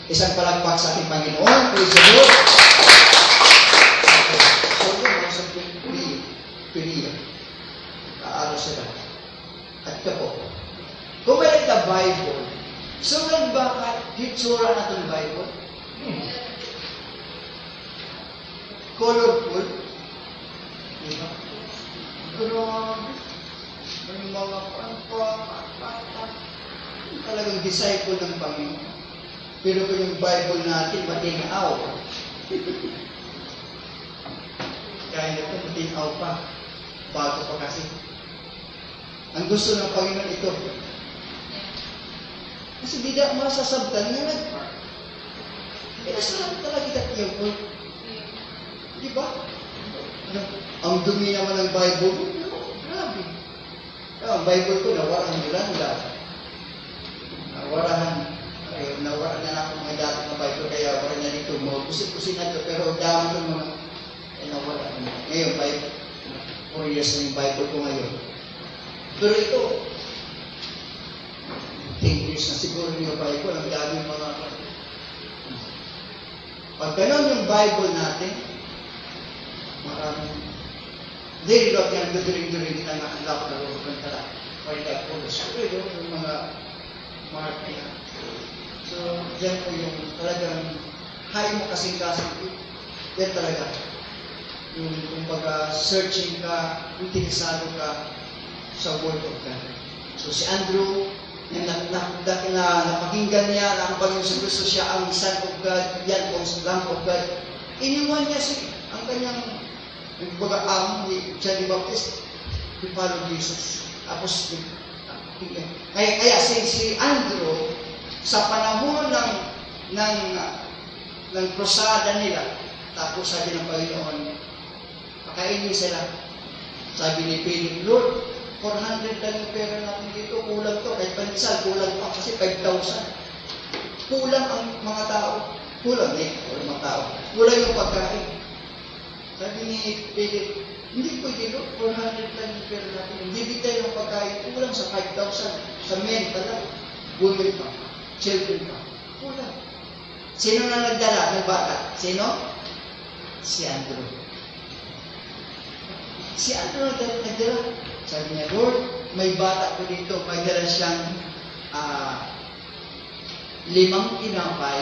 Isang palagpak sa ating Panginoon. Praise the Lord. So, yun, sa Korea. Kaaro sila. At ito po. Kung may the Bible, so ba hitsura na itong Bible? Colorful. Diba? Grabe. May mga talagang disciple ng Panginoon. Pero kung yung Bible natin, matinaw. Kaya ito, matinaw pa. Bago pa kasi. Ang gusto ng Panginoon ito. Kasi di na masasabtan nga nag-park. Sarap talaga itatiyang po. Di ba? Ang dumi naman ng Bible. Grabe. Ang Bible ko, nawarahan nila. Nawarahan na ako mga dati na Bible, kaya wala na dito. Kusin na ito, pero dami ng mga nawala. Ngayon, 4 years na yung Bible ko ngayon. Pero ito, 10 years na siguro yung Bible, ang dami mga... Pag ganun yung Bible natin, maraming... Hindi rin yan, during kita nakalap na loob ng tala. Pagkat po, pero yung mga market. So, yan po yung talagang hay mo kasing-kasing. Yan talaga. Yung kumbaga searching ka, utilisado ka sa Word of God. So, si Andrew, napakinggan niya na ang Panginoon sa Kristo siya ang Son of God, yan po ang Lamb of God. Iniwan niya ang kanyang kumbaga ni John the Baptist, we follow Jesus. Tapos, kaya si Andrew, sa panahon ng krusada nila, tapos sabi ng Panginoon, pakainin sila. Sabi ni Philip, Lord, 400 lang yung pera natin dito, kulang to. Kahit panisal, kulang pa kasi 5,000. Kulang ang mga tao. Kulang mga tao. Kulang yung pagkain. Sabi ni Philip, hindi pwede, Lord, 400 lang yung pera natin. Hindi bigay yung pagkain, kulang sa 5,000. Sa men pala, women pa, children pa. Kulang. Sino na nagdala ng bata? Sino? Si Andrew. Si Andrew nagdala. Sabi niya, Lord, may bata ko dito. May dala siyang 5 tinapay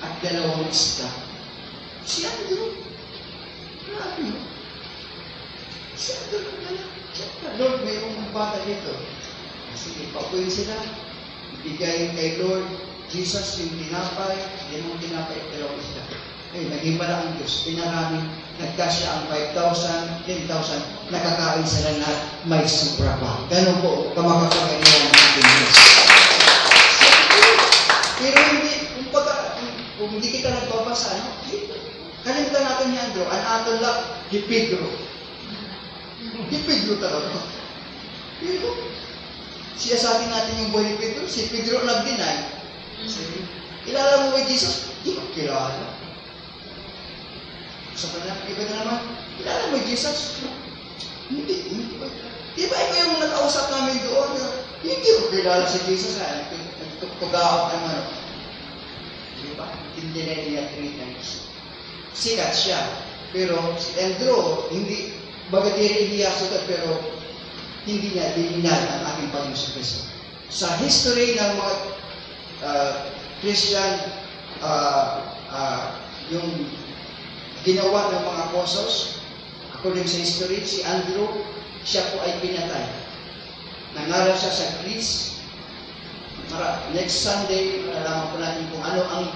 at 2 isda. Si Andrew. Grabe. Si Andrew nagdala. Lord, may bata dito. Sige, paupuin sila. Ibigay kay Lord Jesus yung tinapay, 5 tinapay at 2 isda. Naging pala ang Diyos. Pinarami, nagkasya ang 5,000, 10,000, nakakain sila lahat, may sobra pa. Ganun po, kamakapagalingan ng ating Diyos. Pero hindi, kung hindi kita nagbabasa, kalimutan natin ni Andrew, ang aton lang, ni Pedro. Ni Pedro talaga. Pero, siya sa atin natin yung buhay ni Pedro, si Pedro nag-deny. Kilala mo ba Jesus? Hindi ko kilala. Sa iba na naman, kilala mo Jesus? Hindi. Di ba ikaw yung nakausap namin doon? Hindi ko kilala si Jesus. Nagtugahot naman. Di ba? Hindi na niya 3 times. Sikat siya. Pero si Andrew, hindi, bagatiri niya sugat, pero hindi niya dininal ang ating Panginoon sa Kristo. Sa history ng mga Christian, yung ginawa ng mga apostles, according sa history, si Andrew, siya po ay pinatay. Nangaral siya sa Greece. Next Sunday, malalaman po natin kung ano ang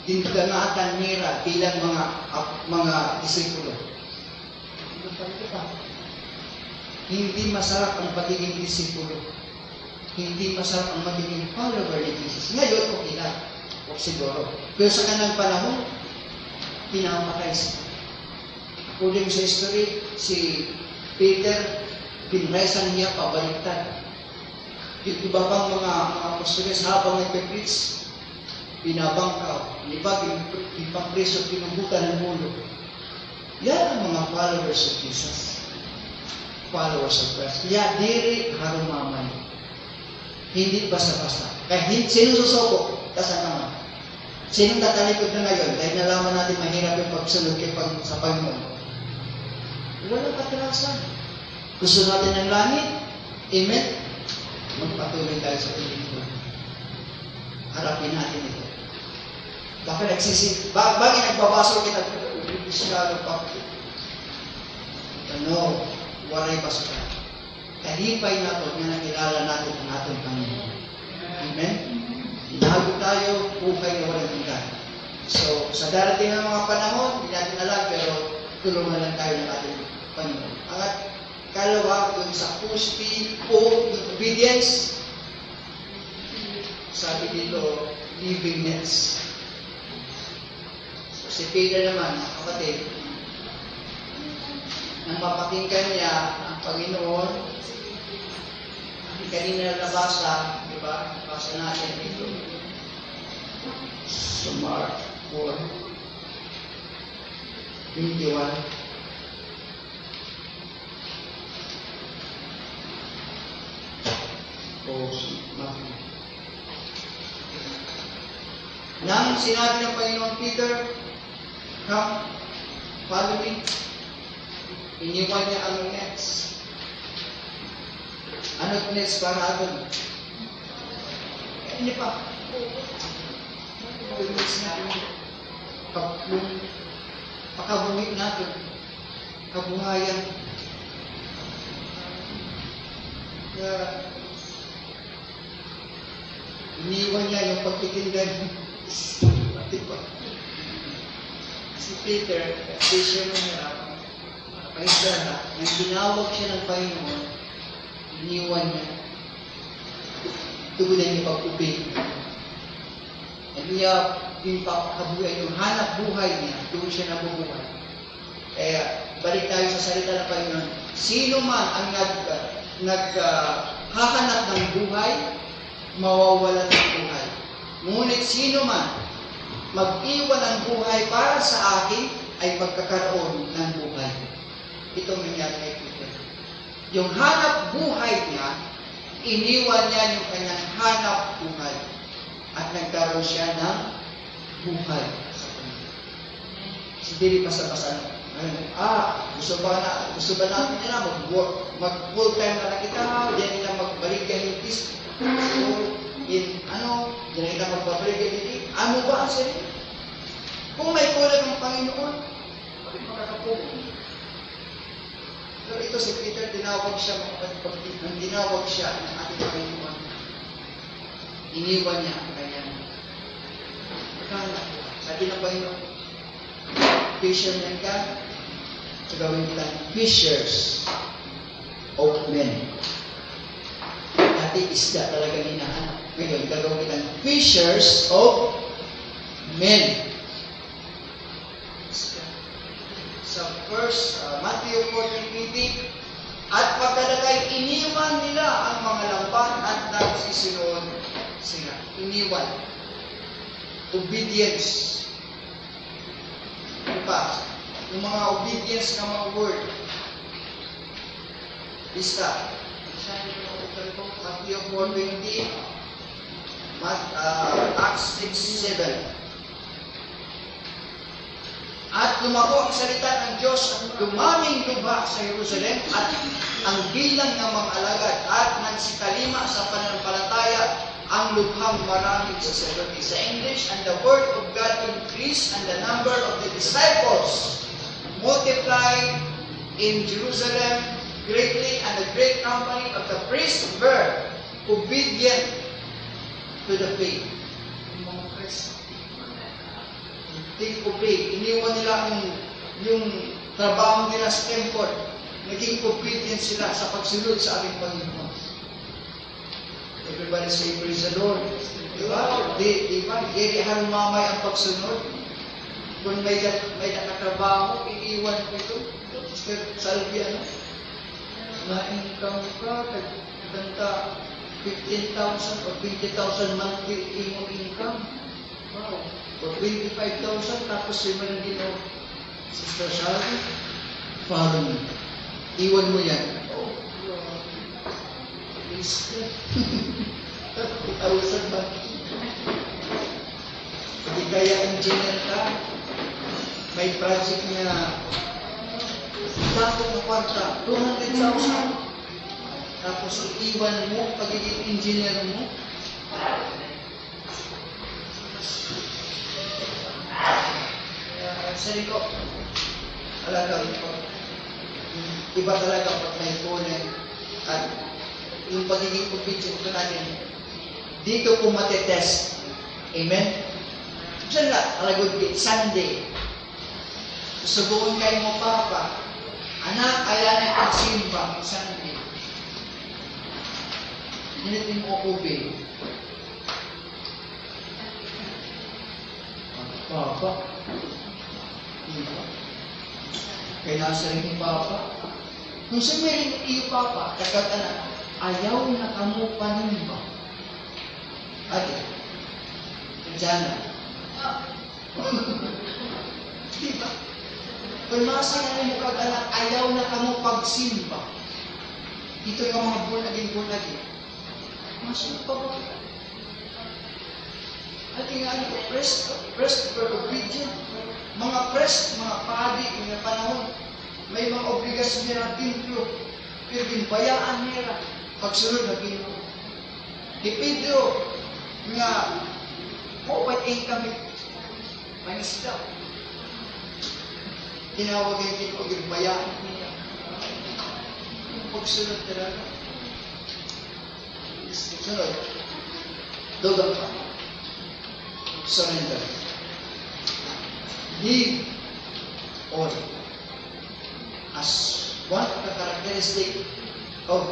ginaganaatan nila bilang mga disipulo. Hindi masarap ang pagiging disipulo. Hindi masarap ang magiging follower ni Jesus. Ngayon, okay na. O siguro. Pero sa kanang panahon, pinamatay siya. According sa history, si Peter, pinraisan niya pabaliktad. Yung iba pang mga apostoles habang nagpe-preach, pinabangkaw, ipang-preso, pinubutan ng mulo. Yan ang mga followers of Jesus. Followers of Christ. Kaya diri harumamay. Hindi basta-basta. Kahit sino susoko, kasama. Sinong tatalikod na ngayon? Dahil nalaman natin mahirap yung pagsunod sa Panginoon. Walang katrasan. Gusto natin ng langit? Amen? Magpatuloy tayo sa Panginoon. Harapin natin ito. Bakit bakit nagbabasol kita? Islalo pa. Ano? Waray pasukan. Kalipay natin na nakilala natin ang ating Panginoon. Amen? Inago tayo, buhay na walang hanggan. So, sa darating ng mga panahon, hindi natin alam, pero tulungan lang tayo ng ating Panginoon. Ang kalawa, yung sa pusti o obedience, sabi dito, livingness. So, si Peter naman, kapatid, nang mapakinggan niya ang Panginoon, kanina nabasa, di ba? Basa natin dito. Sa Mark 4:21. Nang sinabi ng Panginoon Peter, come, follow me. Iniwan niya ang nets. Ano't next para doon? Hindi pa. Next natin. Pakabungit natin. Kabungayan. Kaya, iniwan niya yung pagtitindan. Diba? Si Peter, fisher mo niya, paisara, nang tinawag siya ng Panginoon, iniwan niya. Tugunan niya pag-ubig. At niya, yung papakabuhay, yung hanap buhay niya, doon siya nabubuhay. Kaya, balik tayo sa salita ng Panginoon. Sino man ang naghahanap ng buhay, mawawalan ng buhay. Ngunit sino man mag-iwan ng buhay para sa akin, ay magkakaroon ng buhay. Itong nangyari kay Peter. Yung hanap buhay niya, iniwan niya yung kanyang hanap buhay. At nagkaroon siya ng buhay sa Panginoon. Si dili basta-basta gusto ba natin nila mag full time na kita, diyan nila magbalik yung peace. So, diyan nila magbabalik yung ano ba ang sarili? Kung may kulang ng Panginoon, bakit makakapunin? Pero ito si Peter, tinawag siya ng ating Panginoon. Iniwan niya ang kanyang akala. Sabi ng Panginoon, fisherman ka, so gawin kita fishers of men. Dati isda talaga hinahanap. Ngayon, gagawin kita fishers of men. Sa verse Matthew 14:20, at pagkalagay, iniwan nila ang mga lambat at nagsisunod sila. Iniwan. Obedience. Diba? Yung mga obedience ng mga word. Lista. Matthew 4:20, Acts 6:7. At lumako ang salita ng Diyos at dumaming lubha sa Jerusalem at ang bilang ng mga alagad at nagsitalima sa pananampalataya ang lubhang maraming sacerdote. Sa English, and the word of God increased and the number of the disciples multiplied in Jerusalem greatly, and the great company of the priests were obedient to the faith. Mga priests, they obey. Iniwan nila yung trabaho nila sa temple. Naging obedient sila sa pagsunod sa aming Panginoon. Everybody say, praise the Lord. Diba? Di harumamay ang pagsunod. Kung may nakatrabaho, iiwan ko ito. Sister Salvi, na-income ka, kaganta 15,000 or 20,000 monthly imong income. Wow. For 25,000, tapos yung mga ginawa. Sister Salvi, follow me. Iwan mo yan. Oh, Sister. 30,000 ba? Hindi kaya engineer ka, may project na dako ng kwarta, 200,000. Tapos iiwan mo, pagiging engineer mo. Sabi ko, alaga ito. Iba talaga pag may tunay at yung pagiging obedient ko natin, dito ko matetest. Amen? Diyan na, alagod Sunday. Subukan kayo mo, Papa. Anak, kaya na pagsimba Sunday. Hindi mo obey. Papa. Diba? Kaya nasa rin yung Papa. Kung sa meron iyo, Papa, kakat anak, ayaw na kamo panimba. Ate, Jana. Diba? Kung masa na rin mo kag-anak, ayaw na kamo pagsimba. Ito yung mga bunagin. Masuk pa ba? At nga ito, pressed for obedient. Mga pressed, mga padi, mga panahon, may mga obligasyon nila templo. Pero ginbayaan nila pagsunod na Ginoo. Di Pedro, nga, what income mangisda. Tinawag yung Ginoo, ginbayaan nila. Pagsunod talaga. Sunod. Dogang pa. Surrender. Leave all. As one of the characteristics of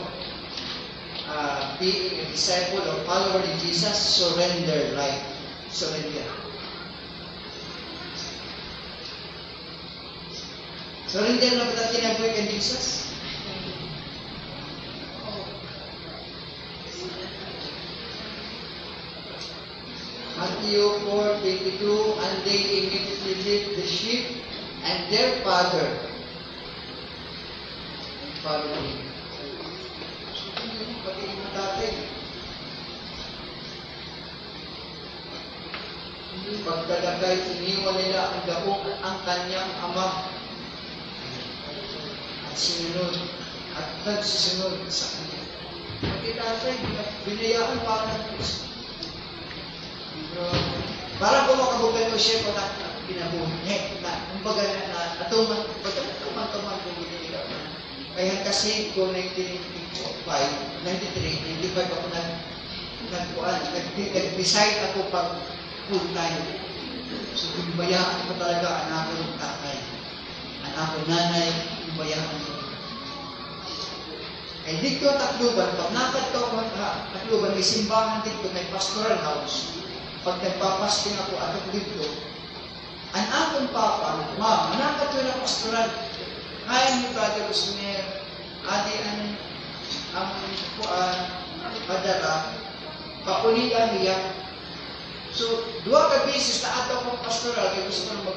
being a disciple or follower of Jesus, surrender life. Surrender. Surrender na ba kinabuhi kay Jesus? Matthew 4:22, and they immediately left the sheep and their father followed him. Pati yung dati, Pagkalagay, iniwan nila ang gabong at ang kanyang ama. At sinunod, at nagsisunod sa kanya. Pagkitatay, binayaan para ng Kristo. Parang kung makabugan ko siya kung pinabuhay. Kumbaga na atuman kung biniligaw na. Kaya kasi ko 1995, 93, 95 ako nag-decide ako pag full time. So, binabayaan ko talaga anak ko ng tatay. Anak ko nanay, binabayaan ko. Eh, dito Tacloban, pag nakad ko Tacloban, may simbahan dito, may pastoral house. Pag nagpapasting ako at dito, ang akong papa, ma'am, nakad ko na pastoral. Kaya ni Brother Rosner, adi ang padala, pakulitan niya. So, dua ka beses na ato kong pastoral, kaya gusto ko na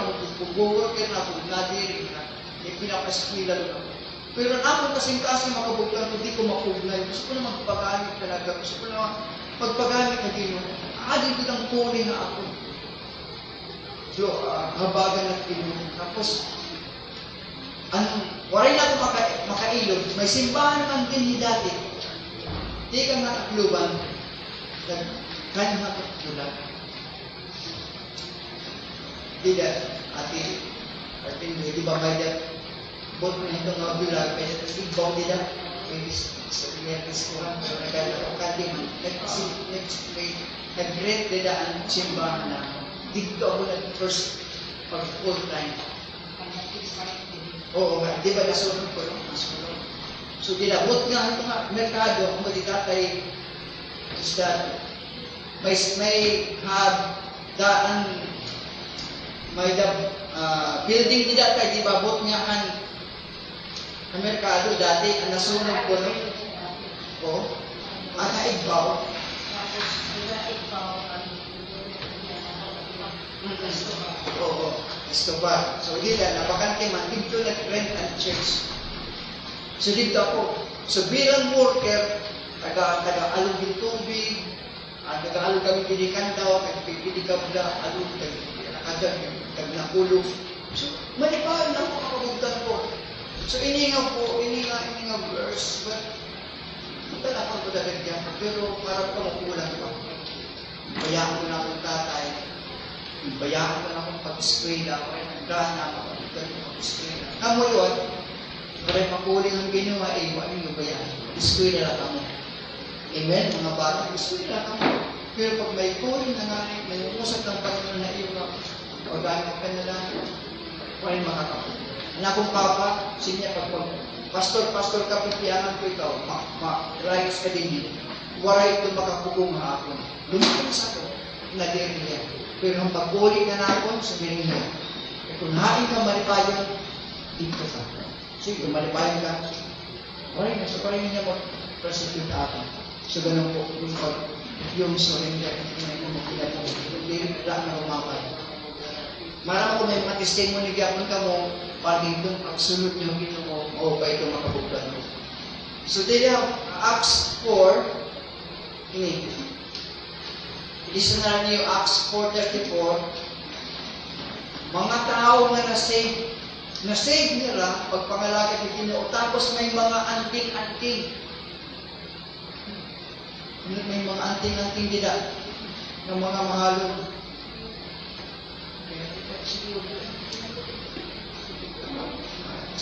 mag-work na ako, nadirin na, may pinapaskwila doon ako. Pero ako kasing-kasing makabugtan ko, di ko makugnay. Gusto ko na magpagamit talaga. Gusto ko na magpagamit na Ginoo. Adi ko ng puli na ako. So, habagan ng Ginoo. Tapos, waray na ako makailog. May simbahan naman din dati. Di ka nakakluban. Kanya nakakluban. Di ba, ati, di ba may bot na itong mga bulag, kaya ito ibaw nila, may restaurant, so naglalaro ka din, nag-rent nila ang simbahan na, dito ako nag-first pag full time. Oo, di ba nasunod ko, nasunod. So, dilabot nga ito nga, merkado, kung matitatay, is that, may daan, building nila tayo, di ba, bot nga ang merkado dati, ang nasunog ko no? O, ang naigbaw. Oo, Escobar. So, dito, napakante man, dito nag-rent ang church. So, dito ako. So, bilang worker, taga-alog yung tubig, taga-alog kami pinikantaw, nagpipili ka mula, alog, nagnakulog. So, manipahan lang ako kapagugdan ko. So, iningaw verse, but matalakang ko dadagyan ko, pero parang kumukulang ko. Bayaan ko na akong tatay, bayaan ko na akong pag-eskwela, parang nagdana ako, pag-eskwela. Kamo yun, parang makuling ang ginawa, ano yung bayaan? Eskwela lang kamo. Amen, mga bata, eskwela lang kamo. Pero pag may kuling na nga, may umusap ng Panginoon na iyo, pag-gamit ka na lang, parang makakapunin. Na akong papa, sinya pag pastor ka, pipiangan ko ikaw, rights ka din. Waray ito makapugong hapon. Lumitin sa ako, nadir niya. Pero ang pagpuli ka na ako, sabihin niya. E kung hain ka malipayon, dito sa ako. Sige, malipayon ka. Waray na, so parang niya mag-prosecute ako. So ganun po, yung surrender, yung makilang mo, hindi lang na umapay. Marami ko may mga testimony gapon ka mo, paging kung pagsunod nyo Ginoo o ba ito makabuklan mo. So, dito Acts 4, ini. Listen na niyo Acts 4:34. Mga tao na na-save nila pagpangalakad ni Ginoo. Tapos may mga anting-anting. May mga anting-anting nila ng mga mahalong.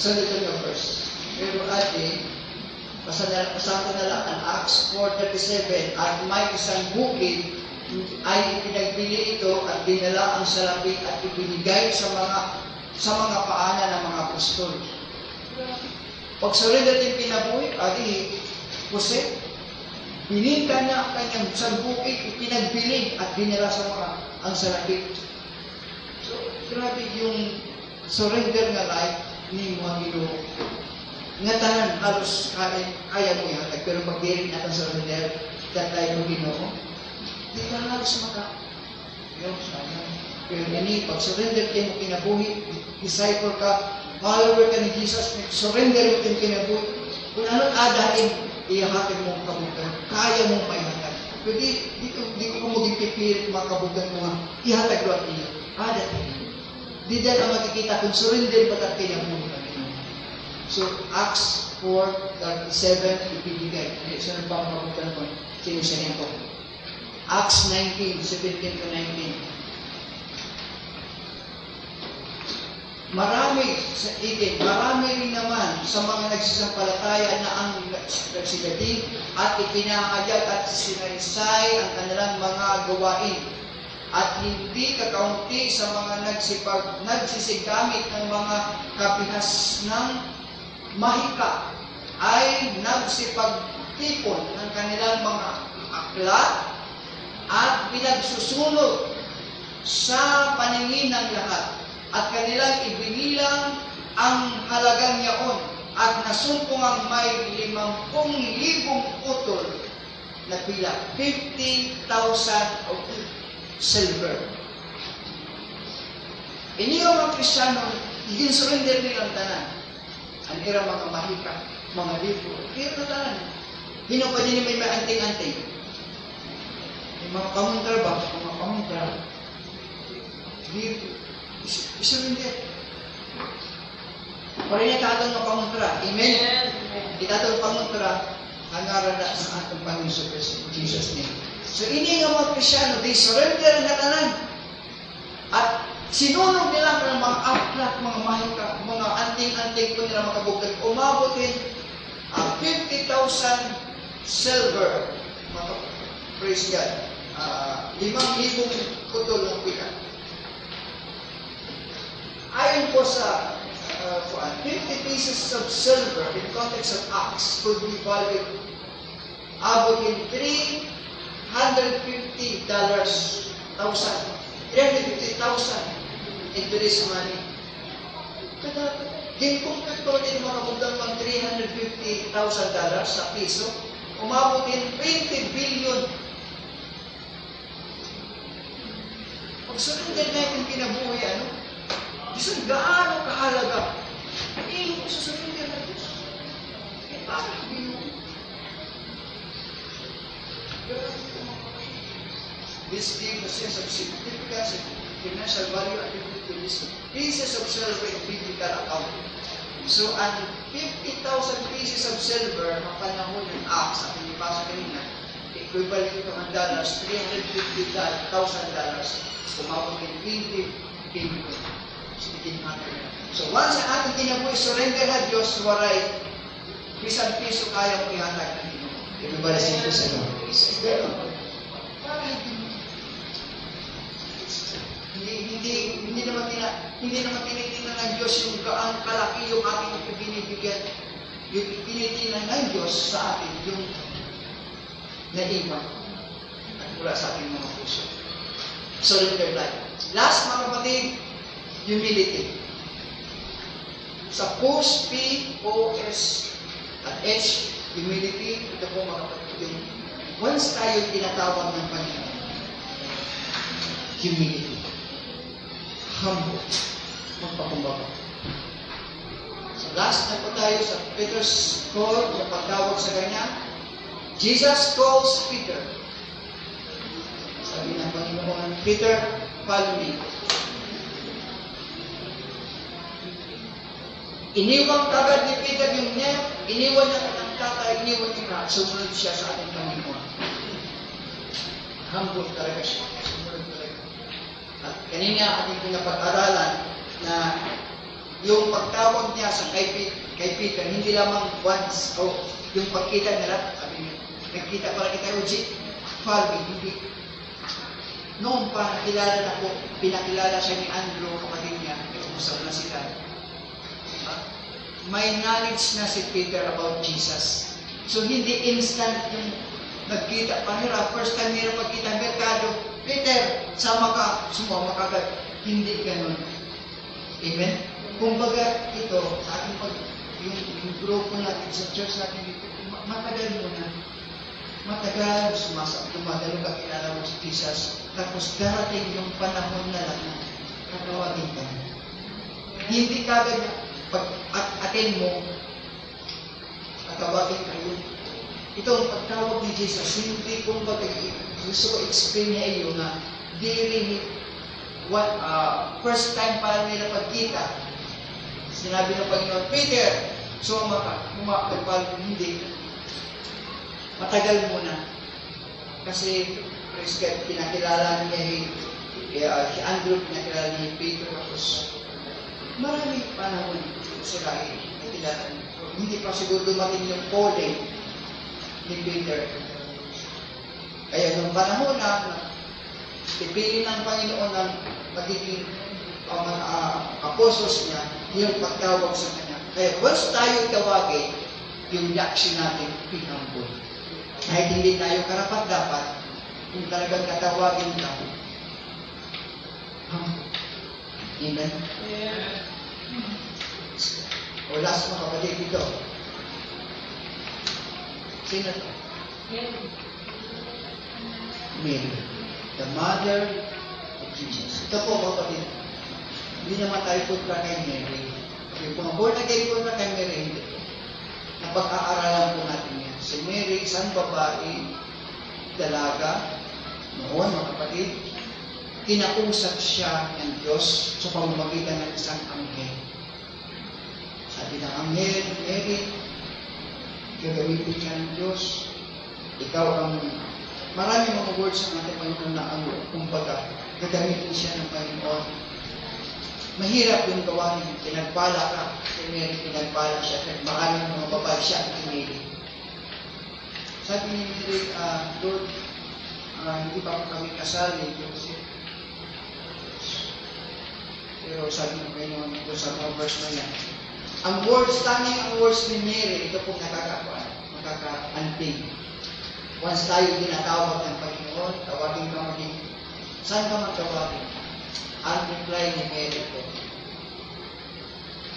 Sunod ko first. Pero ate, pasako na lang ang Acts 4:37 at may isang bukid ay ipinagbili ito at dinala ang salapi at ibinigay sa mga paanan ng mga apostol. Pag surrender din pinabuhi, ate, Jose, bininta niya ang kanyang isang bukid, ipinagbili at dinala sa mga ang salapi. So, grabe yung surrender na life ni mga Ginoo. Nga tanan, halos kaya mo yan. Pero pag dirin natin sa surrender, tatay mo Ginoo, di ka halos pero nini, pag surrender kayo mo kinabuhi, disciple ka, follower ka ni Jesus, surrender mo kayo kinabuhi, kung anong adain, iyahatid mo kabutan, kaya mo maihatid. Pero di ko maging pipilit mga kabugan mo nga, ihatag lang iyo. Dati. Di dyan ang makikita kung surrender ba tayo ng muna Panginoon. So, Acts 4:37, ibibigay. So, nagpapakabugan ko, sino siya niya ko. Acts 19:17-19. Marami rin naman sa mga nagsisampalataya na ang nagsigating at ipinahayag at sinaysay ang kanilang mga gawain. At hindi kakaunti sa mga nagsisigamit ng mga kabihas ng mahika ay nagsipagtipon ng kanilang mga aklat at pinagsusunod sa paningin ng lahat. At kanilang ibinilang ang halagang yaon at nasumpong ang may 50,000 utol na pila, 50,000 of silver. Iniyo mga Kristyano, i-surrender nilang tanan. Ang ira mga mahika, mga libro, kaya na tanan. Hino pa din may anting-anting. May mga pamuntra ba? Mga pamuntra. Libro. Surrender. Para niya tatang ng panguntra. Amen? Itatang panguntra, hangaran na sa atong Panginoon Kristo, in Jesus' name. So, ini nga mga Kristyano, they surrender ang katanan. At sinunod nila ng mga aklat, mga mahika, mga anting-anting po nila makabukag. Umabutin ang 50,000 silver. Praise God. 5,000 putol ng pika. Ayon po sa 50 pieces of silver in context of Acts could be valued about in $350,000 in today's money. Ginkumpit ko din mga bundang ng $350,000 sa piso, umabot in 20 billion. Pag surrender natin kinabuhi, Diyos, gaano kahalaga? Hindi ko susunod na Diyos. Bakit binuha? This gives a sense of significance and financial value attributed to this pieces of silver in biblical account. So, ang 50,000 pieces of silver ng panahon ng Acts, ang pinipasa kanina, equivalent ito ng dollars, $350,000, umabot ng 20 billion. So once ang ating kinabuhi, surrender na Diyos, waray, pisang piso kaya mo ihatag ng Panginoon. Everybody say this alone. Hindi naman tinitingnan ng Diyos yung gaang kalaki yung ating binibigyan. Yung tinitingnan ng Diyos sa atin, yung naiwan at mula sa ating mga puso. Surrender life. Last, mga kapatid, humility. Sa post P, O, S, at H, humility, ito po mga kapatid. Once tayo tinatawag ng Panginoon, humility. Humble. Magpakumbaba. So last na po tayo sa Peter's call, sa pagtawag sa kanya. Jesus calls Peter. Sabi ng Panginoon, Peter, follow me. Iniwan kagad ni Peter yung net, iniwan niya ng tatay, iniwan niya na, sumunod siya sa ating Panginoon. Humble talaga siya. Sumunod talaga. At kanina ating pinapag-aralan na yung pagtawag niya sa kay Peter, hindi lamang once, yung pagkita nila, sabi niya, nagkita pala kita, follow me, hindi. Noon pa, pinakilala siya ni Andrew, kapatid niya, usap na sila. May knowledge na si Peter about Jesus. So, hindi instant yung nagkita pa nila. First time nila pagkita ng merkado, Peter, sumama ka agad. Hindi ganun. Amen? Kumbaga, ito, sa ating yung grupo natin, sa church natin, matagal mo na. Matagal, tumadalo ka, kilala mo si Jesus. Tapos darating yung panahon na lang na tatawagin ka. Hindi kagad na pag-attend mo, tatawagin kayo. ito ang pagtawag ni Jesus, hindi kung gusto ko explain niya iyo na really first time pa nila pagkita. Sinabi ng Panginoon, Peter, so hindi. Matagal muna. Kasi, praise God, pinakilala niya si Andrew, pinakilala niya Peter, tapos maraming panahon sila hindi pa siguro dumating yung calling ni Peter. Kaya nung panahon na pipili ng Panginoon ng magiging apostles niya, yung pagtawag sa kanya. Kaya once tayo tawagin, yung reaction natin, be humble. Kahit hindi tayo karapat-dapat, kung talagang katawagin ka, humble. Amen? O last mga kapatid dito. Sino to? Mary. The mother of Jesus. Ito po mga kapatid. Hindi naman tayo punta kay Mary. Yung mga born again punta kay Mary, hindi. Napag-aaralan po natin yan. Si Mary, isang babae, dalaga, noon mga kapatid, kinausap siya ng Diyos sa pamamagitan ng isang anghel. Sabi ng anghel, Mary, gagamitin ka ng Diyos. Ikaw ang maraming mga words ng ating Panginoon na ang kumbaga, gagamitin siya ng Panginoon. Mahirap yung gawain, pinagpala ka. Si Mary, pinagpala siya. Maraming mga babae siya ang pinili. Sabi ni Mary, Lord, hindi pa kami kasal, pero sabi ng Panginoon ito sa mga verse na yan. Ang words ni Mary, ito pong nakaka-anting. Once tayo tinatawag ng Panginoon, tawagin ka maging, saan ka magtawagin? Ang reply ni Mary po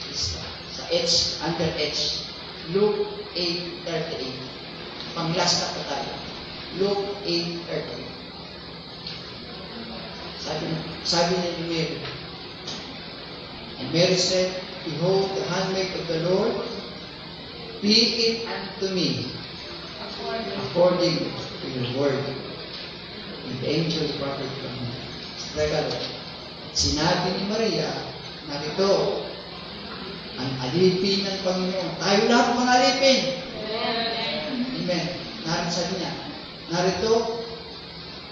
is sa H, under H, Luke 8:38. Pang-last na po tayo. Luke 8:38. Sabi ni Mary, and Mary said, Behold, the handmaid of the Lord, be it unto me according to your word. And the angel departed from her. Sinabi ni Maria, narito, ang alipin ng Panginoon. Tayo lahat mga alipin. Amen. Sabi niya, narito,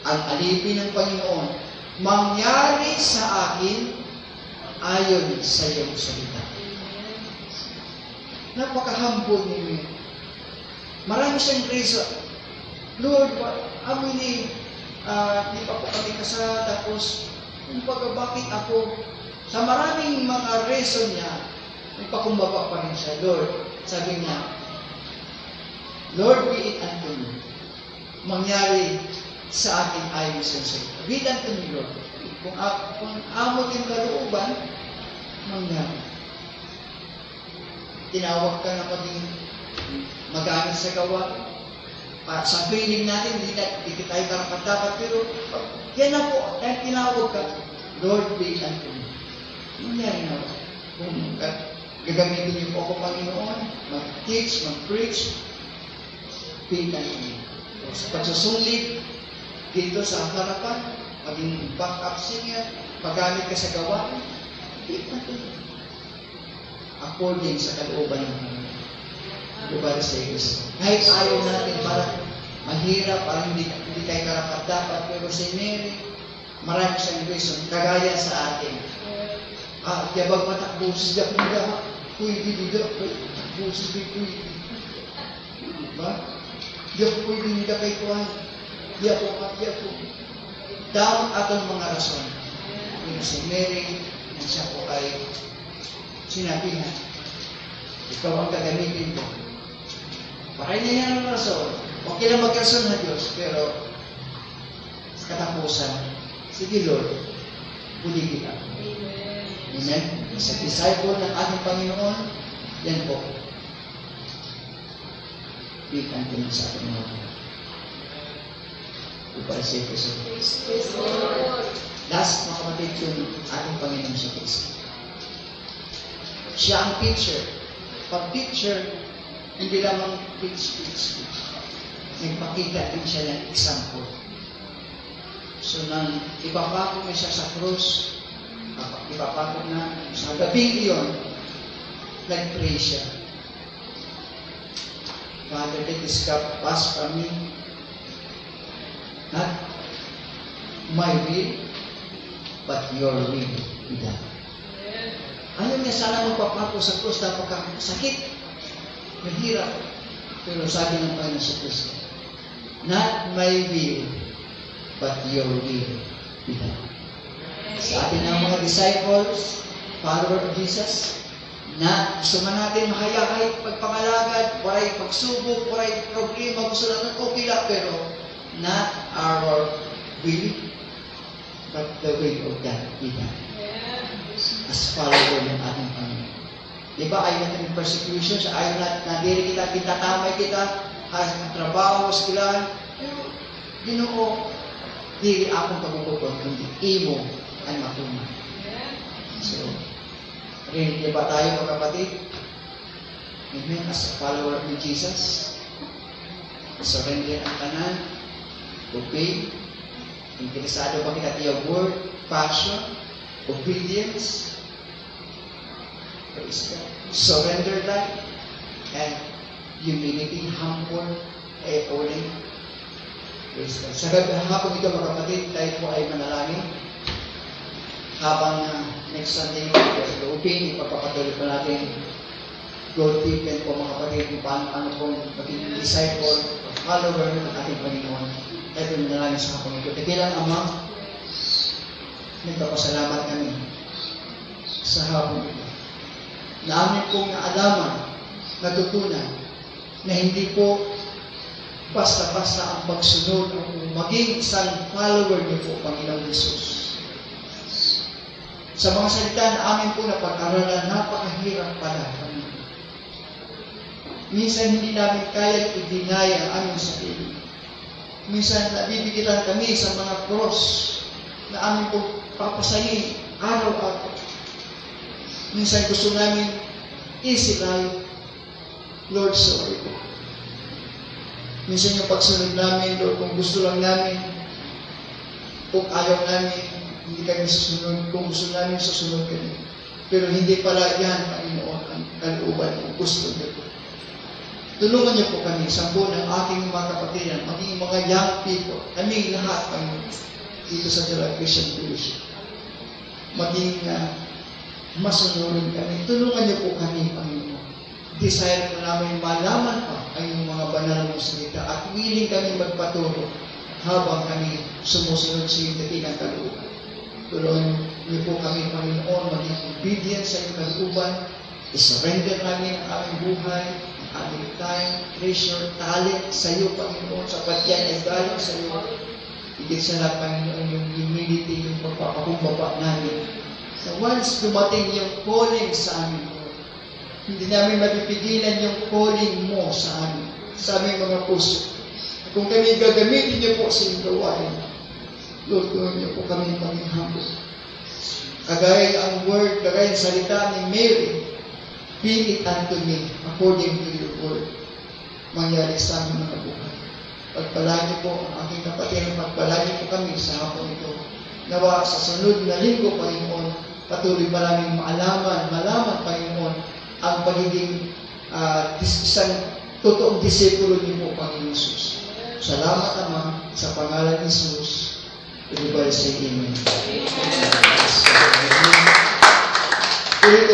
ang alipin ng Panginoon, mangyari sa akin ayon sa iyong salita. Napaka-humble ni Mary. Marami siyang reason. Lord, di pa po kami kasal, tapos, bakit ako? Sa maraming mga reason niya, nagpakumbaba pa rin siya. Lord, sabi niya, Lord, be it unto me. Mangyari sa akin ayon sa salita. Be it unto me, Lord. Kung amo din kalooban, mangyari. Tinawag ka na maging magamit sa gawa. Sa feeling natin, hindi tayo karapat-dapat, pero yan na po, dahil tinawag ka, Lord, be it unto me. Mangyari na po. Kung gagamitin niyo po ako, Panginoon, mag-teach, mag-preach, be it unto me. Sa pagsusulit, dito sa harapan, maging back-up singer, magamit ka sa gawain, be it unto me. According sa kalooban ng Panginoon. Diba sa Diyos? Kahit ayaw natin, parang mahirap, parang hindi tayo karapat-dapat, pero si Mary, marami siyang reason, kagaya sa atin. Yabag matakbusis niya, pwede, takbusis niya, pwede. Diba? Di ako pwede nila kay Tuhan. Di ako. Dapat atong mga rason. Pero si Mary, na siya po ay sinabihan, ikaw ang gagamitin ko. Bakit niya yan ang rason? Okay lang mag-rason na Diyos, pero sa katapusan, sige Lord, huli kita. Amen? Sa disciple ng ating Panginoon, yan po. Bitan din sa ating mga uparisip ko sa last, mga kapatid, yung ating Panginoon sa Kristo. Siya ang teacher. Pag teacher, hindi lamang teach. nagpakita din siya ng example. So, nang ipapako niya siya sa krus, ipapako na, sa gabing iyon, nag-pray siya. Father, take this cup, pass from me. Not my will, but your will be done. Ayaw niya sana magpapako sa krus, napakasakit, mahirap. Pero sabi ng Panginoon sa Kristo, not my will, but your will be done. Sa atin ng mga disciples, follower of Jesus, na gusto man natin makaya kahit pagpangalagad, waray pagsubok, waray problema, gusto natin okay lang, pero not our will, but the will of God be done. As follower ng ating Panginoon. Diba, ayaw natin yung persecution, ayaw natin nadiri kita, tinatamay kita, ang trabaho, skilan, pero Ginoo, dili akong pagkukuton, kundi imo ay matuman. So, rin, diba tayo mga kapatid? Amen, as a follower of Jesus, surrender ang tanan, obey, interesado ba kita tiya word, passion, obedience, praise God, surrender life, and humility, humble, ulit. Praise God. Sa hapon ito mga kapatid, tayo po ay manalangin. Habang next Sunday, open, ipapapatuloy pa natin God deepen po mga kapatid kung paano po maging disciple, follower ng ating Panginoon. Tayo po manalangin sa hapon ito. Dakilang Ama, nagpapasalamat kami sa hapon ito. Na amin pong naalaman, natutunan, na hindi po basta-basta ang pagsunod o maging isang follower niyo po, Panginoong Jesus. Sa mga salita na amin po napag-aralan, napakahirap pala, Panginoon. Minsan hindi namin kaya i-deny ang aming sarili. Minsan nabibigitan kami sa mga cross na amin po papasayin araw-araw. Minsan gusto namin easy life. Lord, sorry po. Minsan yung pagsunod namin, Lord, kung gusto lang namin, kung ayaw namin, hindi kami susunod. Kung gusto namin, susunod kami. Pero hindi pala yan, Panginoon, ang kalooban kung gusto niyo po. Tulungan niyo po kami, sampo ng aking mga kapatiran, maging mga young people, kami lahat, Panginoon, dito sa Jalal Christian Fellowship. Maging masunurin kami. Tulungan niyo po kami, Panginoon. Desire ko namin malaman pa ang iyong mga banal mong salita at willing kami magpaturo habang kami sumusunod sa iyong dakilang kalooban. Tulungan niyo po kami, Panginoon, maging obedient sa iyong kalooban. I-surrender namin ang aming buhay, ang aming time, treasure, talent sa iyo, Panginoon, sapat yan ay galing sa iyo. Higit sa lahat, Panginoon, yung humility, yung pagpapakumbaba namin. So once dumating yung calling sa amin, hindi namin mapipigilan yung calling mo sa amin, sa aming mga puso. Kung kami gagamitin niyo po sa inyong gawain, Lord, gawin niyo po kami maging humble. Kagaya ang word, kagaya ang salita ni Mary, be it unto me, according to your word, mangyari sa aming mga buhay. Pagpalagi po ang aking kapatid, pagpalagi po kami sa hapon ito. Nawa sa sunod na linggo, Panginoon, patuloy pa namin malaman, Panginoon, ang pagiging isang totoong disipulo niyo po, Panginoon Jesus. Salamat, Ama, sa pangalan ni Jesus. Everybody say Amen. Amen.